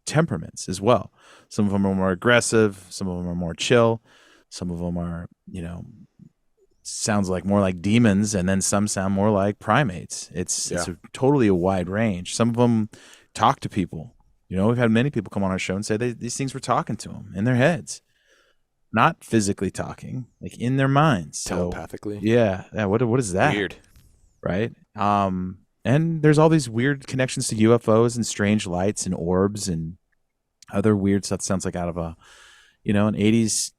temperaments as well. Some of them are more aggressive. Some of them are more chill. Some of them are, sounds like more like demons, and then some sound more like primates. It's totally a wide range. Some of them talk to people. We've had many people come on our show and say these things were talking to them in their heads, not physically talking, like in their minds. Telepathically. So, yeah. What is that? Weird. Right. And there's all these weird connections to UFOs and strange lights and orbs and other weird stuff. Sounds like out of an 80s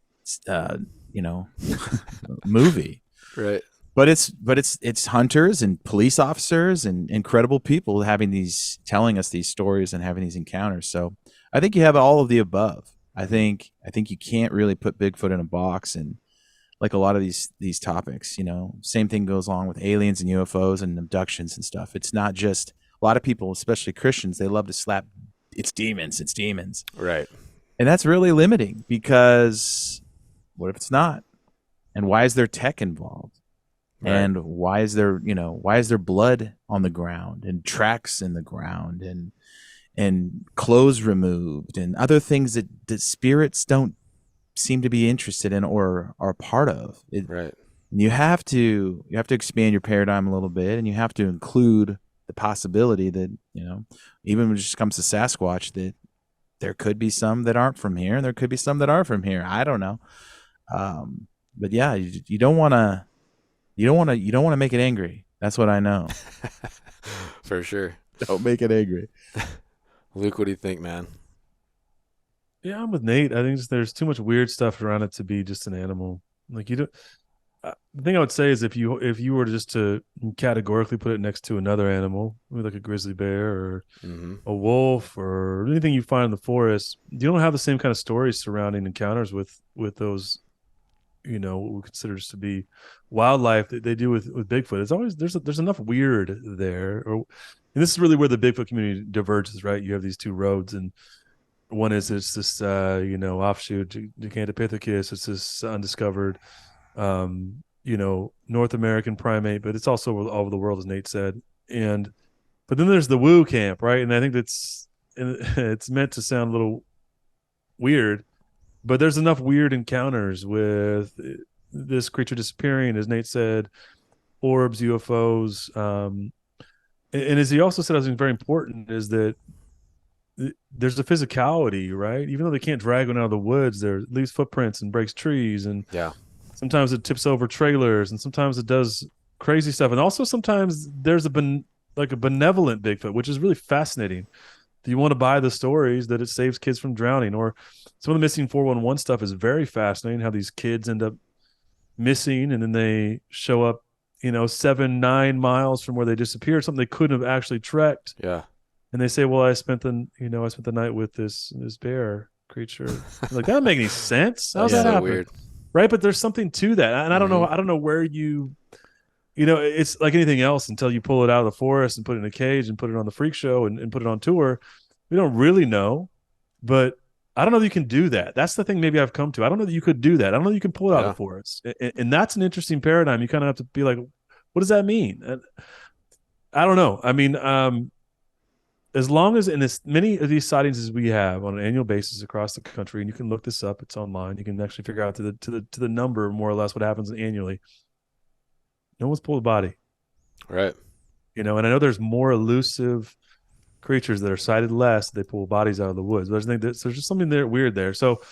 movie. Right. But it's hunters and police officers and incredible people telling us these stories and having these encounters. So I think you have all of the above. I think you can't really put Bigfoot in a box, and like a lot of these topics, same thing goes on with aliens and UFOs and abductions and stuff. It's not just, a lot of people, especially Christians, they love to slap it's demons. Right. And that's really limiting, because what if it's not? And why is there tech involved? Right. And why is there blood on the ground and tracks in the ground and clothes removed and other things that spirits don't seem to be interested in or are part of it? Right. And you have to expand your paradigm a little bit, and you have to include the possibility that, even when it just comes to Sasquatch, that there could be some that aren't from here, and there could be some that are from here. I don't know. But yeah, you don't want to make it angry. That's what I know. For sure. Don't make it angry. Luke, what do you think, man? Yeah, I'm with Nate. I think there's too much weird stuff around it to be just an animal. Like, you don't. The thing I would say is if you were just to categorically put it next to another animal, like a grizzly bear or a wolf or anything you find in the forest, you don't have the same kind of stories surrounding encounters with those, what we consider to be wildlife that they do with Bigfoot. It's always there's enough weird there. And this is really where the Bigfoot community diverges, right? You have these two roads, and one is it's this offshoot Gigantopithecus. It's this undiscovered North American primate, but it's also all over the world, as Nate said. But then there's the woo camp, right? And I think it's meant to sound a little weird, but there's enough weird encounters with this creature disappearing, as Nate said, orbs, UFOs. And as he also said, I think very important is that there's a physicality, right? Even though they can't drag one out of the woods, there leaves footprints and breaks trees, and sometimes it tips over trailers, and sometimes it does crazy stuff, and also sometimes there's a benevolent Bigfoot, which is really fascinating. Do you want to buy the stories that it saves kids from drowning? Or some of the missing 411 stuff is very fascinating, how these kids end up missing and then they show up 7-9 miles from where they disappeared, something they couldn't have actually trekked. And they say, well, I spent the night with this bear creature. Like, that doesn't make any sense. How's that happen? Weird. Right? But there's something to that. And I don't know where it's like anything else until you pull it out of the forest and put it in a cage and put it on the freak show and put it on tour. We don't really know, but I don't know that you can do that. That's the thing maybe I've come to. I don't know that you could do that. I don't know that you can pull it out of the forest. And that's an interesting paradigm. You kind of have to be like, what does that mean? And I don't know. I mean, as long as in as many of these sightings as we have on an annual basis across the country, and you can look this up, it's online. You can actually figure out to the number more or less what happens annually. No one's pulled a body, right? And I know there's more elusive creatures that are sighted less. They pull bodies out of the woods. But I think there's just something there weird there. So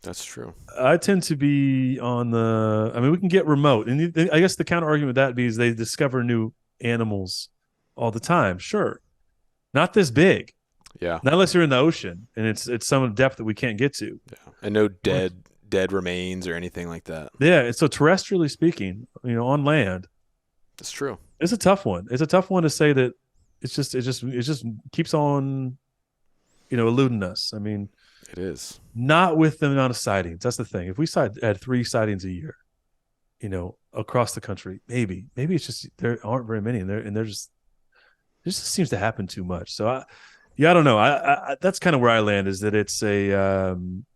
that's true. I tend to be on the. I mean, we can get remote, and I guess the counter argument with that is they discover new animals all the time. Sure. Not this big. Yeah. Not unless you're in the ocean and it's some depth that we can't get to. Yeah. And no dead remains or anything like that. Yeah. And so terrestrially speaking, on land. That's true. It's a tough one. It's a tough one to say that it just keeps on, eluding us. I mean, it is. Not with the amount of sightings. That's the thing. If we had 3 sightings a year, across the country, maybe it's just there aren't very many, and they're just. It just seems to happen too much. So, I don't know. I that's kind of where I land, is that it's a,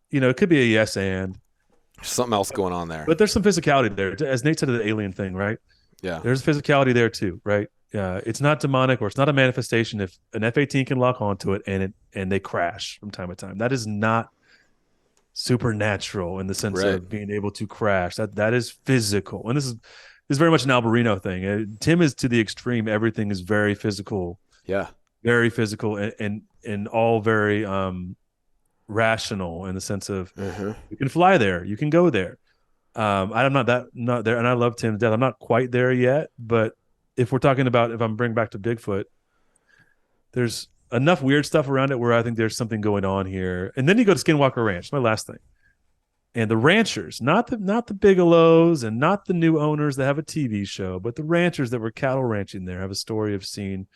it could be a yes and. There's something else going on there. But there's some physicality there. As Nate said, the alien thing, right? Yeah. There's physicality there too, right? It's not demonic, or it's not a manifestation if an F-18 can lock onto it and they crash from time to time. That is not supernatural in the sense of being able to crash. That is physical. And this is very much an Alberino thing. Tim is to the extreme. Everything is very physical. Yeah. Very physical and all very rational in the sense of you can fly there. You can go there. I'm not there. And I love Tim to death. I'm not quite there yet. But if we're talking about, if I'm bringing back to Bigfoot, there's enough weird stuff around it where I think there's something going on here. And then you go to Skinwalker Ranch, my last thing. And the ranchers, not the Bigelows and not the new owners that have a TV show, but the ranchers that were cattle ranching there have a story of seeing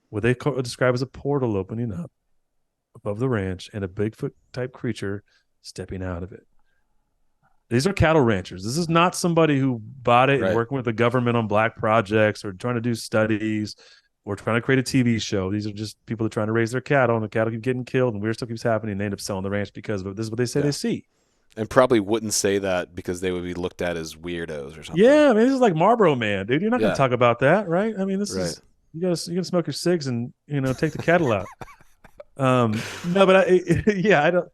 what they describe as a portal opening up above the ranch and a Bigfoot type creature stepping out of it. These are cattle ranchers. This is not somebody who bought it and working with the government on black projects or trying to do studies or trying to create a TV show. These are just people that are trying to raise their cattle, and the cattle keep getting killed and weird stuff keeps happening, and they end up selling the ranch because of it. This is what they say they see. And probably wouldn't say that because they would be looked at as weirdos or something. Yeah, I mean, this is like Marlboro Man, dude. You're not going to talk about that, right? I mean, this is you gotta smoke your cigs and take the cattle out. No, but I don't.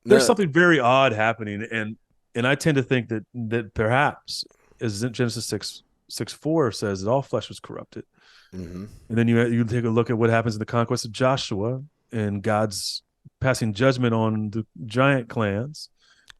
There's something very odd happening, and I tend to think that perhaps, as Genesis 6:4 says, that all flesh was corrupted. And then you take a look at what happens in the conquest of Joshua and God's passing judgment on the giant clans.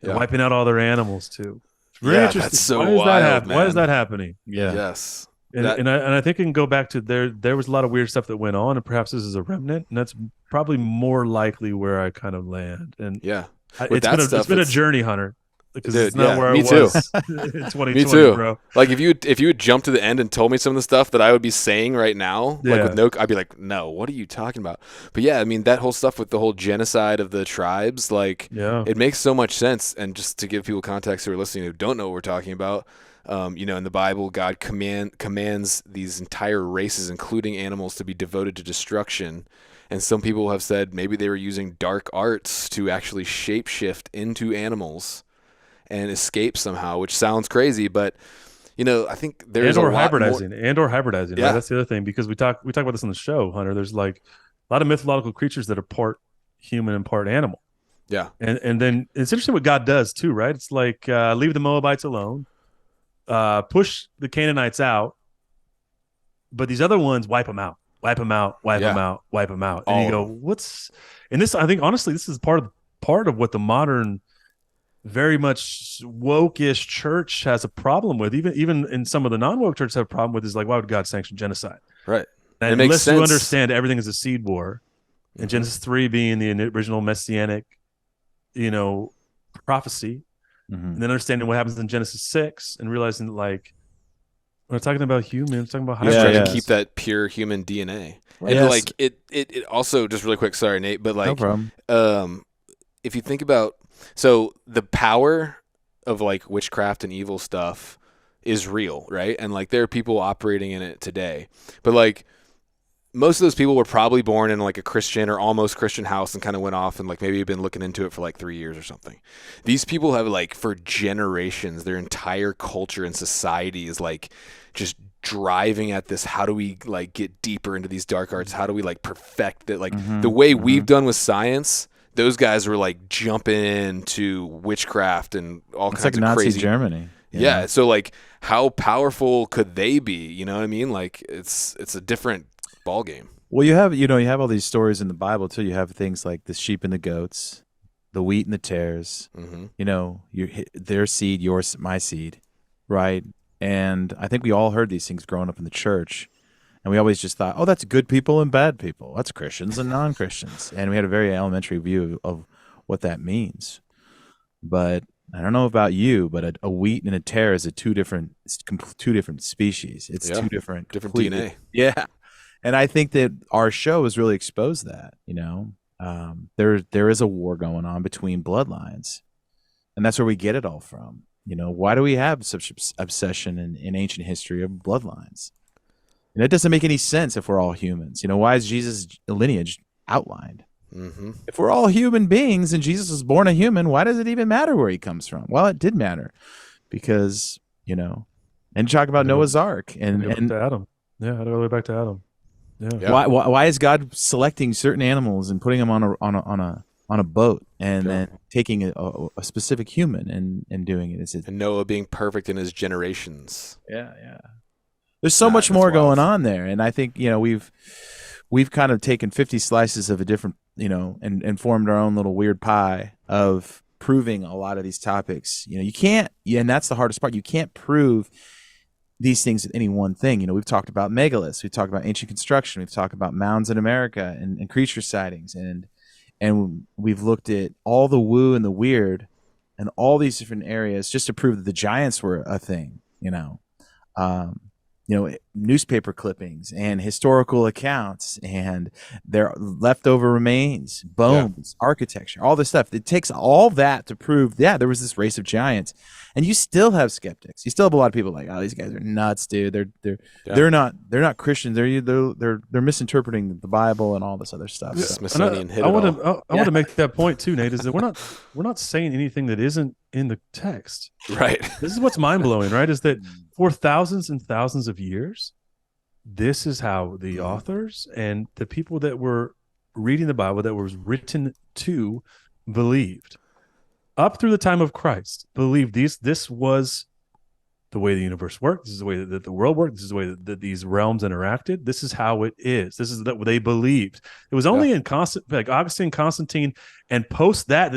Wiping out all their animals too. It's really interesting. That's so wild, man. Why is that happening? Yeah. Yes. And I think it can go back to there was a lot of weird stuff that went on, and perhaps this is a remnant, and that's probably more likely where I kind of land. And it's been a journey, Hunter. Because it's not where I was in 2020, me too. Bro. Like if you had jumped to the end and told me some of the stuff that I would be saying right now, I'd be like, no, what are you talking about? But yeah, I mean that whole stuff with the whole genocide of the tribes, it makes so much sense. And just to give people context who are listening who don't know what we're talking about, in the Bible, God commands these entire races, including animals, to be devoted to destruction. And some people have said maybe they were using dark arts to actually shapeshift into animals and escape somehow, which sounds crazy, but I think there's hybridizing. Yeah. Right? That's the other thing, because we talk about this on the show, Hunter. There's like a lot of mythological creatures that are part human and part animal. Yeah. And then it's interesting what God does too, right? It's like leave the Moabites alone, push the Canaanites out, but these other ones wipe them out, wipe them out, wipe them out, wipe them out. And you go, what's? And this, I think, honestly, this is part of what the modern, very much woke-ish church has a problem with. Even in some of the non-woke churches have a problem with is like, why would God sanction genocide? Right. And unless you understand everything is a seed war, and Genesis 3 being the original messianic, prophecy, and then understanding what happens in Genesis 6 and realizing that, like, we're talking about humans, talking about trying to keep that pure human DNA. Right. And like it also, just really quick, sorry Nate, but like no problem. If you think about, so the power of like witchcraft and evil stuff is real, right? And like there are people operating in it today. But like most of those people were probably born in like a Christian or almost Christian house and kind of went off and like maybe been looking into it for like 3 years or something. These people have like for generations, their entire culture and society is like just driving at this. How do we like get deeper into these dark arts? How do we like perfect it? Like the way we've done with science, those guys were like jumping into witchcraft and all kinds like of Nazi crazy Germany. Yeah. So like how powerful could they be? You know what I mean? Like it's a different ball game. Well, you have all these stories in the Bible too. You have things like the sheep and the goats, the wheat and the tares. Their seed, my seed, right? And I think we all heard these things growing up in the church, and we always just thought, oh, that's good people and bad people. That's Christians and non-Christians, and we had a very elementary view of what that means. But I don't know about you, but a wheat and a tare is two different species. It's two different DNA. Yeah. And I think that our show has really exposed that, there is a war going on between bloodlines, and that's where we get it all from. Why do we have such obsession in ancient history of bloodlines? And it doesn't make any sense if we're all humans. Why is Jesus' lineage outlined? If we're all human beings and Jesus was born a human, why does it even matter where he comes from? Well, it did matter because, and talk about Noah's Ark and to Adam. Yeah, I'd go all the way back to Adam. Yeah. Why is God selecting certain animals and putting them on a boat and then taking a specific human and doing it? And Noah being perfect in his generations. Yeah. There's so much more going on there, and I think we've kind of taken 50 slices of a different and formed our own little weird pie of proving a lot of these topics. You can't, and that's the hardest part. You can't prove these things with any one thing. We've talked about megaliths, we've talked about ancient construction, we've talked about mounds in America and creature sightings, and we've looked at all the woo and the weird and all these different areas just to prove that the giants were a thing. Newspaper clippings and historical accounts and their leftover remains, bones, architecture, all this stuff. It takes all that to prove, there was this race of giants, and you still have skeptics. You still have a lot of people like, oh, these guys are nuts, dude. They're not Christians. They're misinterpreting the Bible and all this other stuff. Smithsonian hit it all. I want to make that point too, Nate. Is that we're not saying anything that isn't in the text. Right. This is what's mind blowing, right? Is that for thousands and thousands of years, this is how the authors and the people that were reading the Bible that was written to believed. Up through the time of Christ, believed this was the way the universe worked. This is the way that the world worked. This is the way that these realms interacted. This is how it is. This is what they believed. It was only in like Augustine, Constantine, and post that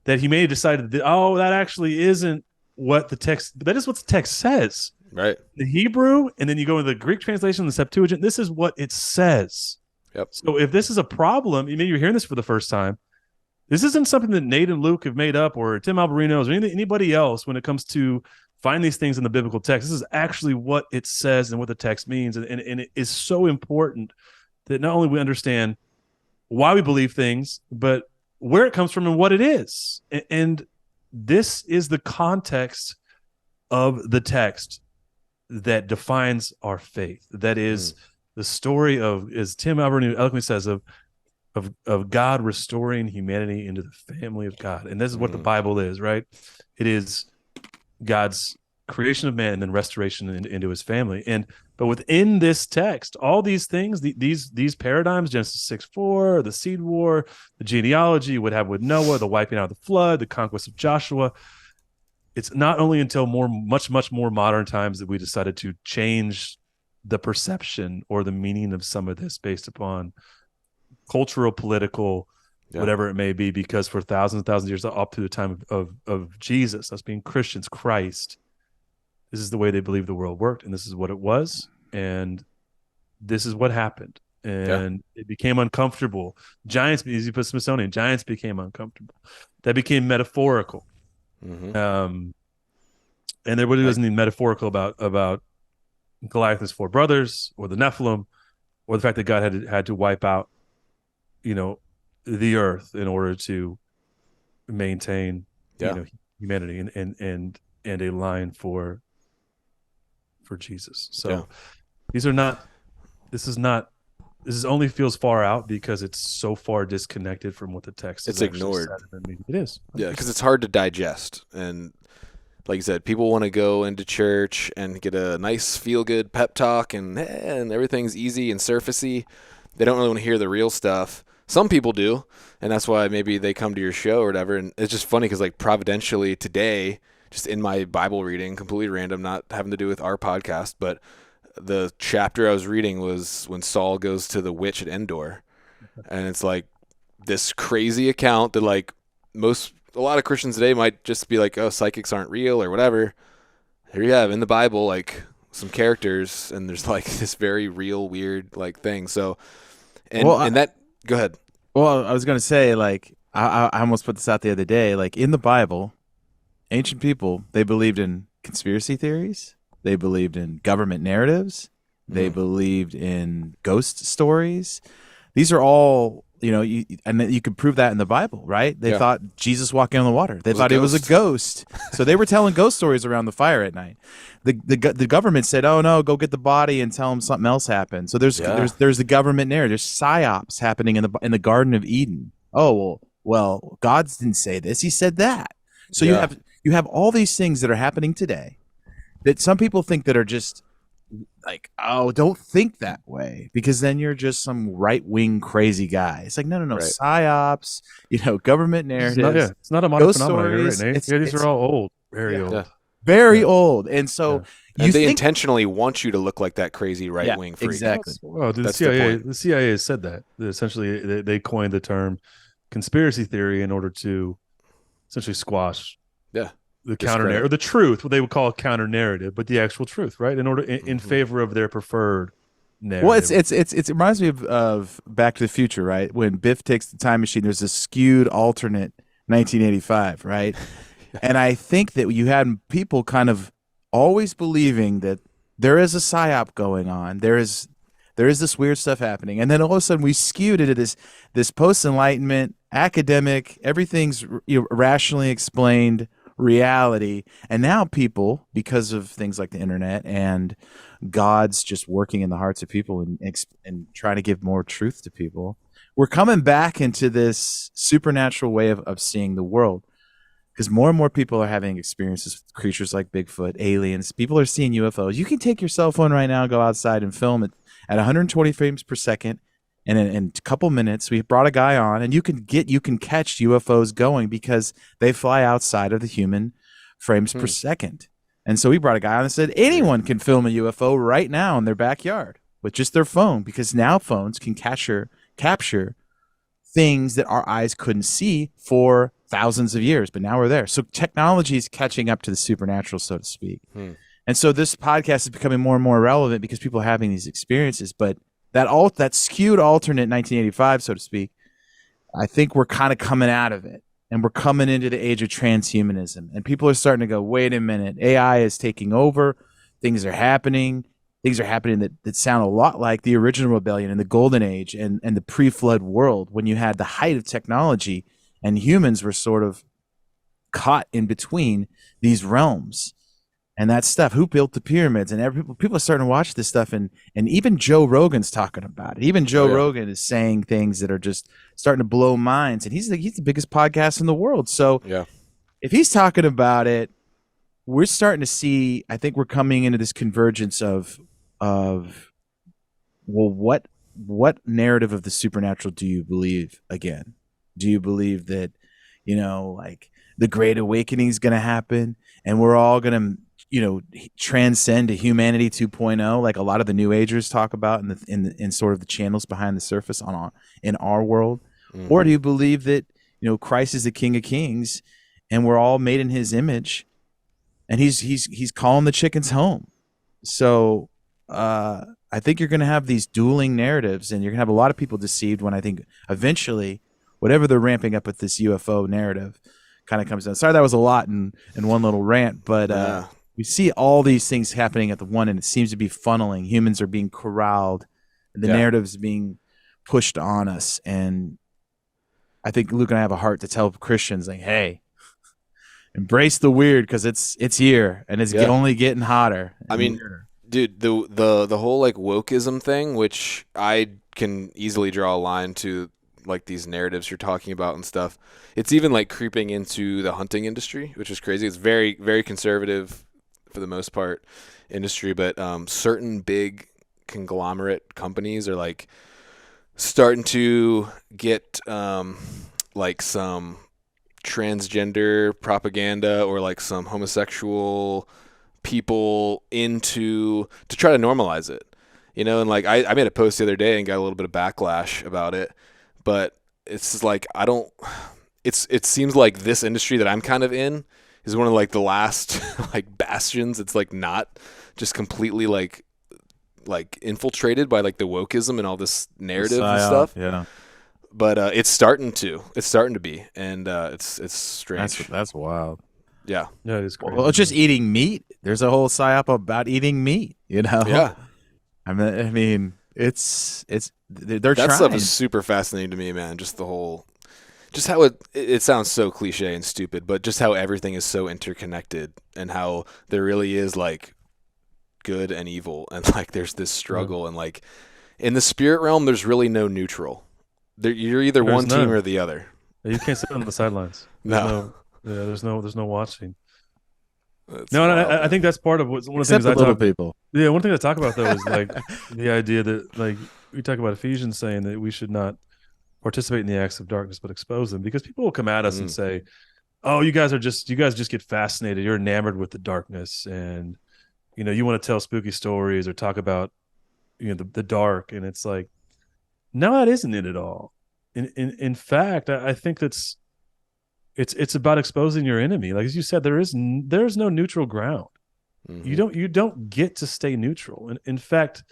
humanity decided that, that actually isn't what the text, that is what the text says. Right. The Hebrew, and then you go into the Greek translation, the Septuagint, this is what it says. Yep. So if this is a problem, maybe you're hearing this for the first time, this isn't something that Nate and Luke have made up, or Tim Alberinos, or anybody else when it comes to find these things in the biblical text. This is actually what it says and what the text means. And it is so important that not only we understand why we believe things, but where it comes from and what it is. And this is the context of the text that defines our faith. That is the story of, as Tim Alberinos eloquently says, of God restoring humanity into the family of God. And this is what the Bible is, right? It is God's creation of man and then restoration into his family. But within this text, all these things, these paradigms, Genesis 6:4, the seed war, the genealogy, what happened with Noah, the wiping out of the flood, the conquest of Joshua. It's not only until much more modern times that we decided to change the perception or the meaning of some of this based upon cultural, political, whatever it may be, because for thousands and thousands of years up to the time of Jesus, us being Christians, Christ, this is the way they believed the world worked, and this is what it was, and this is what happened. And it became uncomfortable. Giants, as you put Smithsonian, giants became uncomfortable. That became metaphorical. And there really wasn't anything metaphorical about Goliath's 4 brothers or the Nephilim or the fact that God had to wipe out, the earth in order to maintain humanity and a line for Jesus. So this only feels far out because it's so far disconnected from what the text is. It's ignored. It is. Yeah, because it's hard to digest. And like you said, people want to go into church and get a nice feel-good pep talk and everything's easy and surfacey. They don't really want to hear the real stuff. Some people do, and that's why maybe they come to your show or whatever. And it's just funny because, like, providentially today, just in my Bible reading, completely random, not having to do with our podcast, but the chapter I was reading was when Saul goes to the witch at Endor. And it's like this crazy account that, like, a lot of Christians today might just be like, oh, psychics aren't real or whatever. Here you have in the Bible, like, some characters, and there's, like, this very real, weird, like, thing. So, go ahead. Well, I was going to say, like, I almost put this out the other day. Like, in the Bible, ancient people, they believed in conspiracy theories. They believed in government narratives. They believed in ghost stories. These are all, and you could prove that in the Bible, right? They thought Jesus walking on the water. They thought it was a ghost. So they were telling ghost stories around the fire at night. The government said, "Oh no, go get the body and tell them something else happened." So there's the government narrative. There's psyops happening in the Garden of Eden. Oh well, God didn't say this. He said that. So you have all these things that are happening today that some people think that are just like, oh, don't think that way because then you're just some right-wing crazy guy. It's like, no, right. Psyops, government narratives. It's not a modern phenomenon, right, Nate? These are all old, very old. Yeah. Very old. And so they intentionally want you to look like that crazy right-wing freak. Exactly. Well, the CIA has said that. Essentially, they coined the term conspiracy theory in order to essentially squash the counter narrative, or the truth, what they would call counter narrative, but the actual truth, right? In favor of their preferred narrative. Well, it reminds me of Back to the Future, right? When Biff takes the time machine, there's a skewed alternate 1985, right? And I think that you had people kind of always believing that there is a psyop going on. There is this weird stuff happening, and then all of a sudden we skewed it to this post-enlightenment academic, everything's rationally explained reality. And now people, because of things like the internet and God's just working in the hearts of people and trying to give more truth to people, we're coming back into this supernatural way of seeing the world, because more and more people are having experiences with creatures like Bigfoot, aliens. People are seeing UFOs. You can take your cell phone right now, go outside and film it at 120 frames per second. And in a couple minutes, we brought a guy on, and you can catch UFOs going because they fly outside of the human frames per second. And so we brought a guy on and said anyone can film a UFO right now in their backyard with just their phone, because now phones can capture things that our eyes couldn't see for thousands of years, but now we're there. So technology is catching up to the supernatural, so to speak. And so this podcast is becoming more and more relevant because people are having these experiences, but that skewed alternate 1985, so to speak, I think we're kind of coming out of it, and we're coming into the age of transhumanism, and people are starting to go, wait a minute, AI is taking over, things are happening that sound a lot like the original rebellion in the golden age and the pre-flood world, when you had the height of technology and humans were sort of caught in between these realms. And that stuff, who built the pyramids, and people are starting to watch this stuff, and even Joe Rogan's talking about it. Even Joe Rogan is saying things that are just starting to blow minds, and he's the biggest podcast in the world. So if he's talking about it, we're starting to see, I think we're coming into this convergence of of, well, what narrative of the supernatural do you believe again? Do you believe that, like the Great Awakening is going to happen and we're all going to, transcend to humanity 2.0, like a lot of the New Agers talk about in sort of the channels behind the surface in our world? Mm-hmm. Or do you believe that, Christ is the King of Kings and we're all made in his image and he's calling the chickens home? So I think you're going to have these dueling narratives, and you're going to have a lot of people deceived when I think eventually, whatever they're ramping up with this UFO narrative kind of comes down. Sorry, that was a lot in one little rant, but we see all these things happening at the one, and it seems to be funneling. Humans are being corralled, the narrative's being pushed on us, and I think Luke and I have a heart to tell Christians, like, hey, embrace the weird because it's here, and it's only getting hotter. I mean, weirder. Dude, the whole like wokeism thing, which I can easily draw a line to, like these narratives you're talking about and stuff. It's even like creeping into the hunting industry, which is crazy. It's very, very conservative for the most part industry, but certain big conglomerate companies are like starting to get like some transgender propaganda or like some homosexual people to try to normalize it, and like I made a post the other day and got a little bit of backlash about it, but it's like it seems like this industry that I'm kind of in is one of like the last like bastions. It's like not just completely like infiltrated by like the wokeism and all this narrative and stuff. Yeah. But it's starting to be, and it's strange. That's wild. Yeah. Yeah, it's crazy. Well, it's just eating meat. There's a whole psyop about eating meat, Yeah. I mean, they're that trying. Stuff is super fascinating to me, man. Just the whole, just how it sounds so cliche and stupid, but just how everything is so interconnected and how there really is like good and evil, and like there's this struggle, and like in the spirit realm, there's really no neutral. You're either one team or the other. You can't sit on the sidelines. There's no watching. That's no, and wild, I think that's part of one of the Except things the little people. Yeah, one thing I talk about though is like the idea that like we talk about Ephesians saying that we should not participate in the acts of darkness but expose them, because people will come at us and say, "Oh, you guys just get fascinated. You're enamored with the darkness, and you want to tell spooky stories or talk about the dark." And it's like, no, that isn't it at all. In fact, I think it's about exposing your enemy. Like as you said, there's no neutral ground. Mm-hmm. You don't get to stay neutral. And in fact,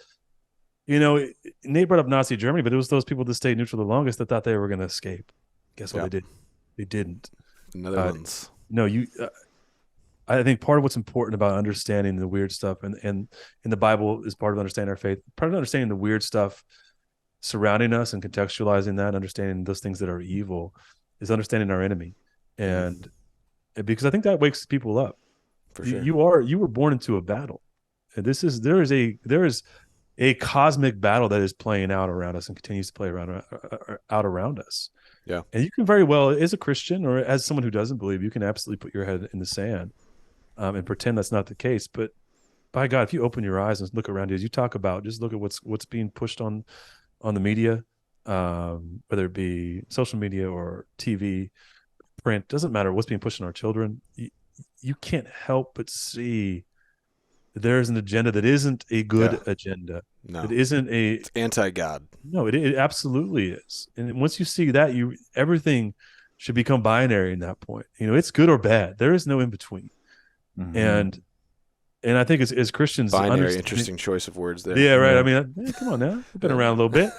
Nate brought up Nazi Germany, but it was those people that stayed neutral the longest that thought they were going to escape. Guess what they did? They didn't. The Netherlands. No, I think part of what's important about understanding the weird stuff and in the Bible is part of understanding our faith. Part of understanding the weird stuff surrounding us and contextualizing that, understanding those things that are evil, is understanding our enemy. And because I think that wakes people up. For sure. You were born into a battle. And there is a cosmic battle that is playing out around us and continues to play out around us. Yeah. And you can very well, as a Christian or as someone who doesn't believe, you can absolutely put your head in the sand and pretend that's not the case. But by God, if you open your eyes and look around you, as you talk about, just look at what's being pushed on the media, whether it be social media or TV, print, doesn't matter what's being pushed on our children. You can't help but see that there's an agenda that isn't a good agenda. No, it isn't it's anti-God. No, it absolutely is. And once you see that, everything should become binary in that point. It's good or bad. There is no in between. Mm-hmm. And I think as Christians, binary, interesting choice of words there. Yeah, right. I mean, come on now, we've been around a little bit.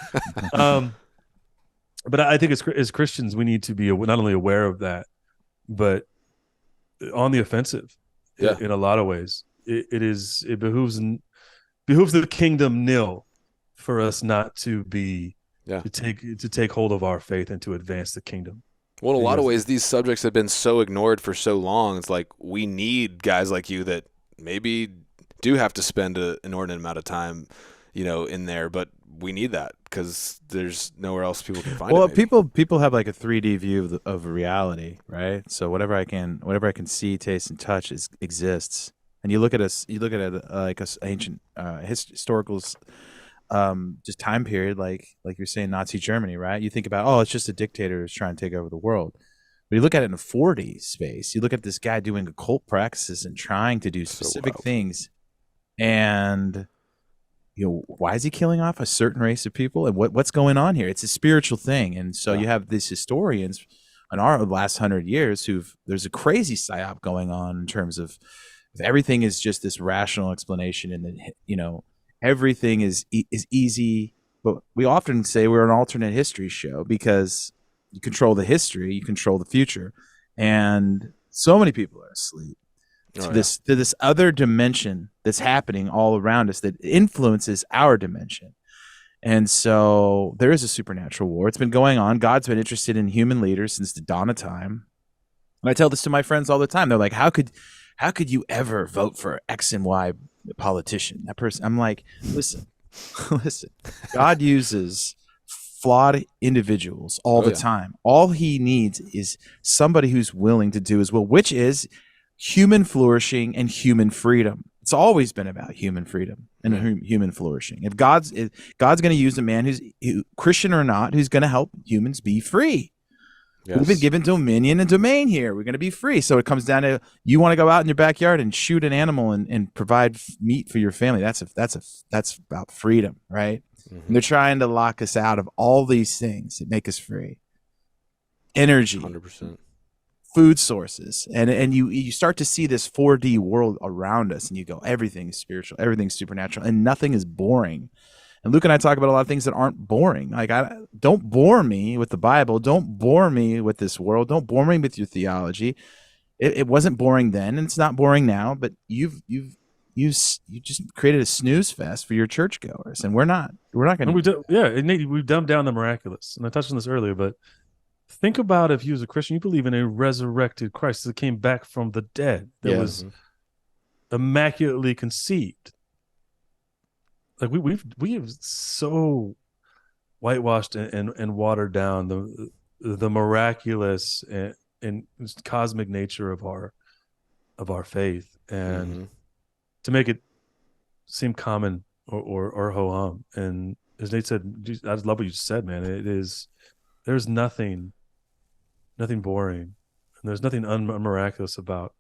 But I think as Christians, we need to be not only aware of that, but on the offensive in a lot of ways. It behooves the kingdom nil for us not to be to take hold of our faith and to advance the kingdom. Well, in a lot of ways, these subjects have been so ignored for so long. It's like we need guys like you that maybe do have to spend an inordinate amount of time, in there, but we need that because there's nowhere else people can find it. Well, people have like a 3D view of reality, right? So whatever I can see, taste, and touch exists. And you look at like us ancient historical just time period, like you're saying, Nazi Germany, right? You think about, oh, it's just a dictator who's trying to take over the world. But you look at it in a 4D space. You look at this guy doing occult practices and trying to do specific things. And, why is he killing off a certain race of people? And what's going on here? It's a spiritual thing. And so you have these historians in our last 100 years there's a crazy psyop going on in terms of everything is just this rational explanation. And then, everything is easy. But we often say we're an alternate history show because you control the history, you control the future, and so many people are asleep to this other dimension that's happening all around us that influences our dimension. And so there is a supernatural war. It's been going on. God's been interested in human leaders since the dawn of time. And I tell this to my friends all the time. They're like, how could you ever vote for X and Y politician? That person. I'm like, listen. God uses flawed individuals all the time. All he needs is somebody who's willing to do his will, which is human flourishing and human freedom. It's always been about human freedom and human flourishing. If God's going to use a man who's Christian or not, who's going to help humans be free. Yes. We've been given dominion and domain here. We're going to be free. So it comes down to, you want to go out in your backyard and shoot an animal and provide meat for your family. That's about freedom, right? Mm-hmm. And they're trying to lock us out of all these things that make us free. Energy, 100%. Food sources, and you start to see this 4D world around us, and you go, everything is spiritual, everything's supernatural, and nothing is boring. And Luke and I talk about a lot of things that aren't boring. Like, don't bore me with the Bible. Don't bore me with this world. Don't bore me with your theology. It wasn't boring then, and it's not boring now. But you just created a snooze fest for your churchgoers, and we're not going to. We've dumbed down the miraculous, and I touched on this earlier, but think about if you as a Christian, you believe in a resurrected Christ that came back from the dead, that was immaculately conceived. Like we have so whitewashed and watered down the miraculous and cosmic nature of our faith, and to make it seem common or ho hum. And as Nate said, I just love what you said, man. There's nothing boring, and there's nothing unmiraculous about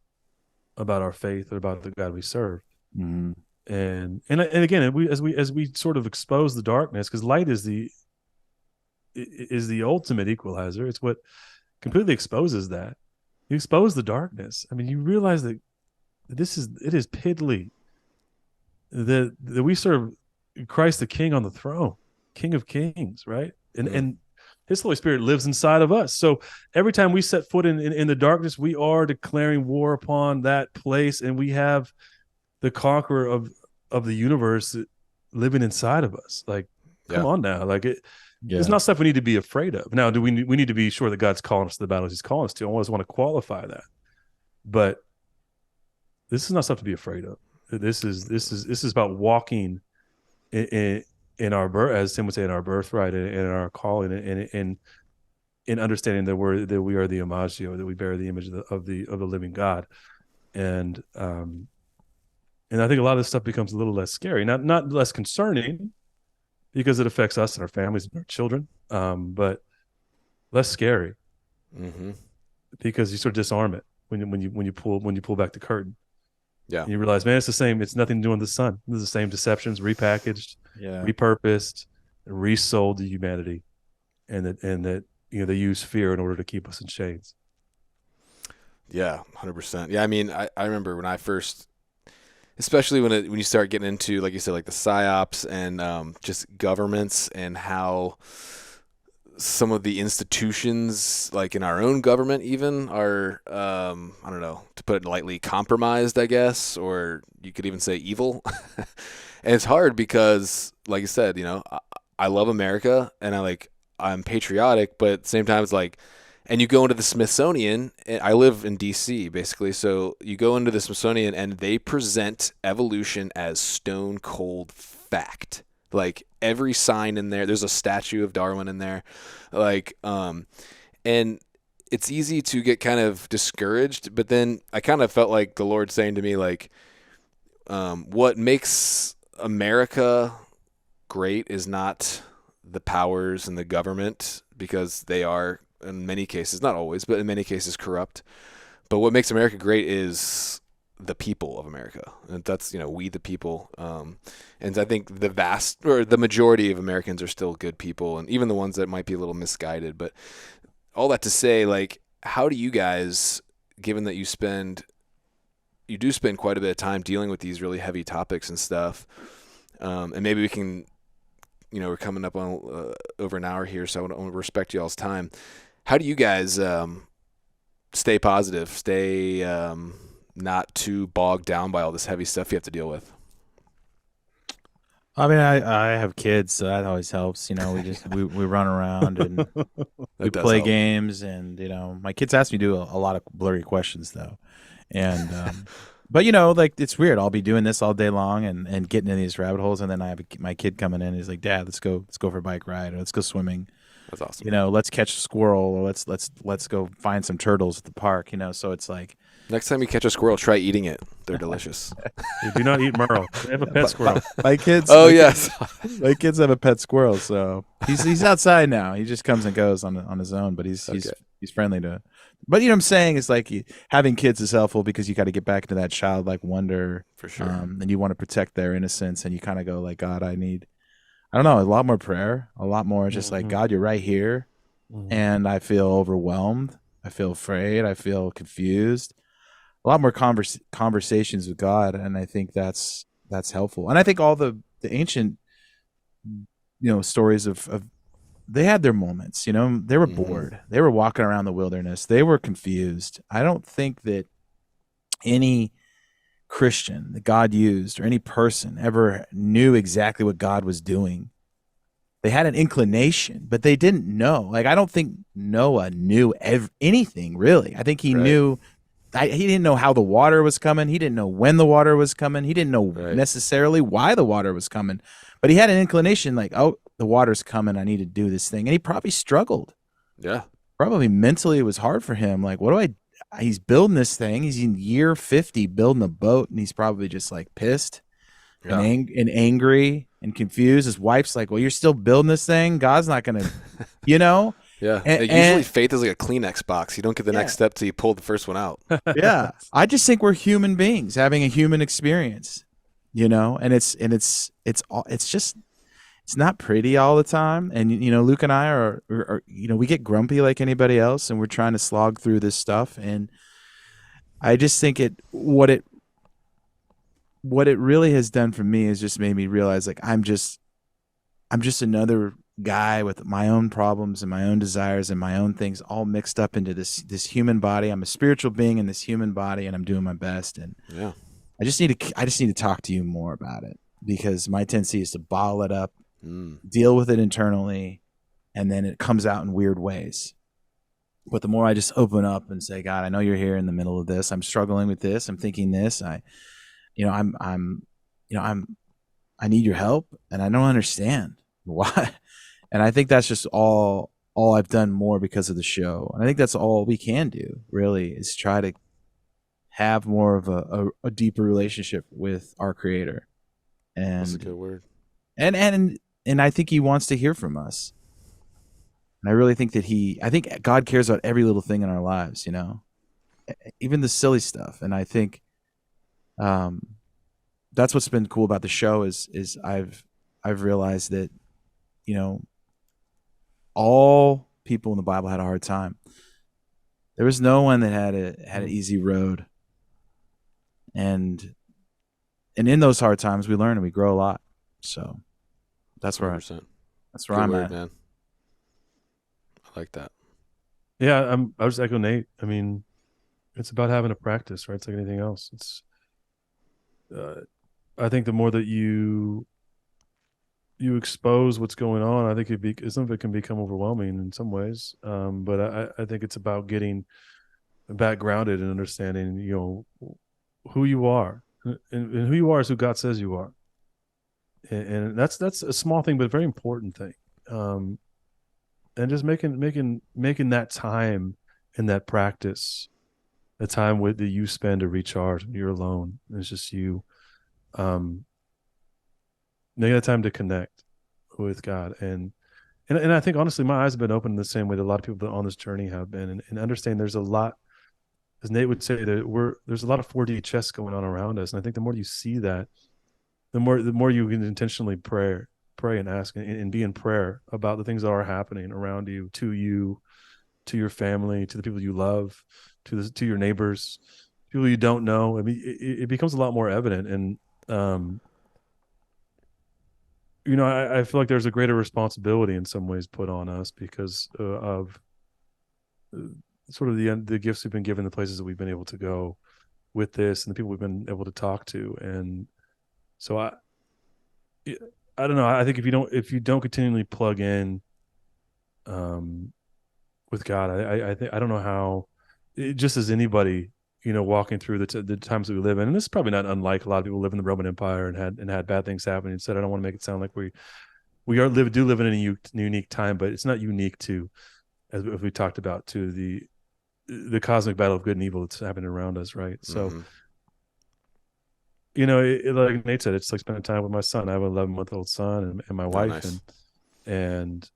our faith or about the God we serve. Mm-hmm. And again, as we sort of expose the darkness, because light is the ultimate equalizer. It's what completely exposes that. You expose the darkness. I mean, you realize that it is piddly. That we serve Christ the King on the throne, King of Kings, right? And His Holy Spirit lives inside of us. So every time we set foot in the darkness, we are declaring war upon that place, and we have the conqueror of the universe living inside of us. Like, come on now. Like, it's not stuff we need to be afraid of. Now, we need to be sure that God's calling us to the battles He's calling us to. I always want to qualify that. But this is not stuff to be afraid of. This is about walking in our birth, as Tim would say, in our birthright and in our calling, and in understanding that we are the imago, that we bear the image of the living God. And I think a lot of this stuff becomes a little less scary, not less concerning, because it affects us and our families and our children, but less scary, because you sort of disarm it when you pull back the curtain. Yeah, and you realize, man, it's the same. It's nothing to do with the sun. It's the same deceptions, repackaged, repurposed, resold to humanity, and that they use fear in order to keep us in chains. Yeah, 100%. Yeah, I mean, I remember when I first, especially when you start getting into, like you said, like the psyops and just governments, and how some of the institutions, like in our own government even, are, I don't know, to put it lightly, compromised, I guess, or you could even say evil. And it's hard because, like you said, I love America, and I'm patriotic, but at the same time, it's like, and you go into the Smithsonian, and I live in DC basically, so you go into the Smithsonian and they present evolution as stone cold fact. Like, every sign in there's a statue of Darwin in there, and it's easy to get kind of discouraged. But then I kind of felt like the Lord saying to me, like, what makes America great is not the powers and the government, because they are in many cases, not always, but in many cases corrupt. But what makes America great is the people of America, and that's, we the people. And I think the majority of Americans are still good people, and even the ones that might be a little misguided. But all that to say, like, how do you guys, given that you do spend quite a bit of time dealing with these really heavy topics and stuff, and maybe we can, we're coming up on over an hour here, so I want to respect y'all's time. How do you guys stay positive, stay not too bogged down by all this heavy stuff you have to deal with? I mean, I have kids, so that always helps. We run around and we play help. games, and my kids ask me to do a lot of blurry questions though, and but like, it's weird. I'll be doing this all day long and getting in these rabbit holes, and then I have my kid coming in. He's like, "Dad, let's go for a bike ride, or let's go swimming." That's awesome. Let's catch a squirrel, or let's go find some turtles at the park. So it's like, next time you catch a squirrel, try eating it. They're delicious. You do not eat Merle. They have a pet squirrel. My kids. Oh, yes. My kids have a pet squirrel, so he's outside now. He just comes and goes on his own, but he's friendly to. But what I'm saying is, like, having kids is helpful because you got to get back into that childlike wonder, For sure. And you want to protect their innocence, and you kind of go like, God, I don't know, a lot more prayer, a lot more just like, God, you're right here, and I feel overwhelmed, I feel afraid, I feel confused. A lot more conversations with God, and I think that's helpful. And I think all the ancient, stories of they had their moments. They were bored, they were walking around the wilderness, they were confused. I don't think that any Christian that God used, or any person, ever knew exactly what God was doing. They had an inclination, but they didn't know. Like, I don't think Noah knew anything really. I think he knew. He didn't know how the water was coming. He didn't know when the water was coming. He didn't know necessarily why the water was coming, but he had an inclination, like, oh, the water's coming, I need to do this thing. And he probably struggled. Yeah. Probably mentally it was hard for him. Like, he's building this thing. He's in year 50 building a boat, and he's probably just like pissed and angry and confused. His wife's like, well, you're still building this thing? God's not going to, Yeah. Usually faith is like a Kleenex box. You don't get the next step till you pull the first one out. Yeah. I just think we're human beings having a human experience, and it's not pretty all the time. And, Luke and I are we get grumpy like anybody else, and we're trying to slog through this stuff. And I just think what it really has done for me is just made me realize, like, I'm just another guy with my own problems and my own desires and my own things all mixed up into this human body. I'm a spiritual being in this human body, and I'm doing my best. And I just need to talk to you more about it, because my tendency is to bottle it up, deal with it internally, and then it comes out in weird ways. But the more I just open up and say, God, I know you're here in the middle of this. I'm struggling with this. I'm thinking this. I need your help, and I don't understand why. And I think that's just all I've done more because of the show. And I think that's all we can do, really, is try to have more of a deeper relationship with our Creator. And that's a good word. And I think He wants to hear from us. And I really think that I think God cares about every little thing in our lives, even the silly stuff. And I think that's what's been cool about the show is I've realized that, all people in the Bible had a hard time. There was no one that had an easy road. And in those hard times, we learn and we grow a lot. So that's where 100%. That's where I'm at, man. I like that. Yeah, I was echo Nate. I mean, it's about having a practice, right? It's like anything else. It's I think the more that you expose what's going on, I think some of it can become overwhelming in some ways. But I think it's about getting back grounded and understanding, who you are, and who you are is who God says you are. And that's a small thing, but a very important thing. And just making that time and that practice, the time that you spend to recharge when you're alone. It's just you Make that time to connect with God. And I think honestly, my eyes have been opened in the same way that a lot of people on this journey have been, and understand there's a lot, as Nate would say, that there's a lot of 4D chess going on around us. And I think the more you see that, the more you can intentionally pray and ask and be in prayer about the things that are happening around you, to your family, to the people you love, to your neighbors, people you don't know. I mean, it becomes a lot more evident. And I feel like there's a greater responsibility in some ways put on us because of sort of the gifts we've been given, the places that we've been able to go with this, and the people we've been able to talk to. And so I don't know. I think if you don't continually plug in with God, I think, I don't know how, just as anybody, walking through the times that we live in, and this is probably not unlike a lot of people live in the Roman Empire and had bad things happen. And said, I don't want to make it sound like we do live in a unique time, but it's not unique to, as we talked about, to the cosmic battle of good and evil that's happening around us, right? So, like Nate said, it's like spending time with my son. I have an 11-month-old son and my wife, nice. and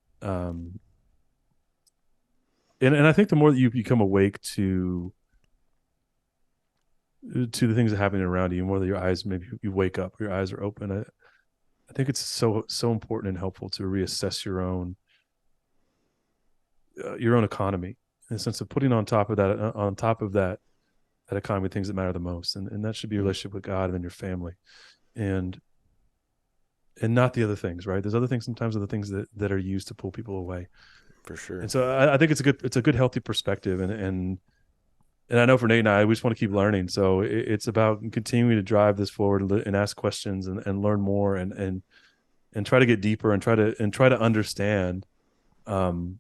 I think the more that you become awake to the things that are happening around you, the more that your eyes, maybe you wake up, your eyes are open. I think it's so important and helpful to reassess your own economy, in the sense of putting on top of that economy, things that matter the most, and that should be your relationship with God and then your family, and not the other things, right? There's other things, sometimes, are the things that are used to pull people away, for sure. And so I think it's a good healthy perspective, and I know for Nate and I, we just want to keep learning. So it's about continuing to drive this forward and ask questions and learn more and try to get deeper and try to understand and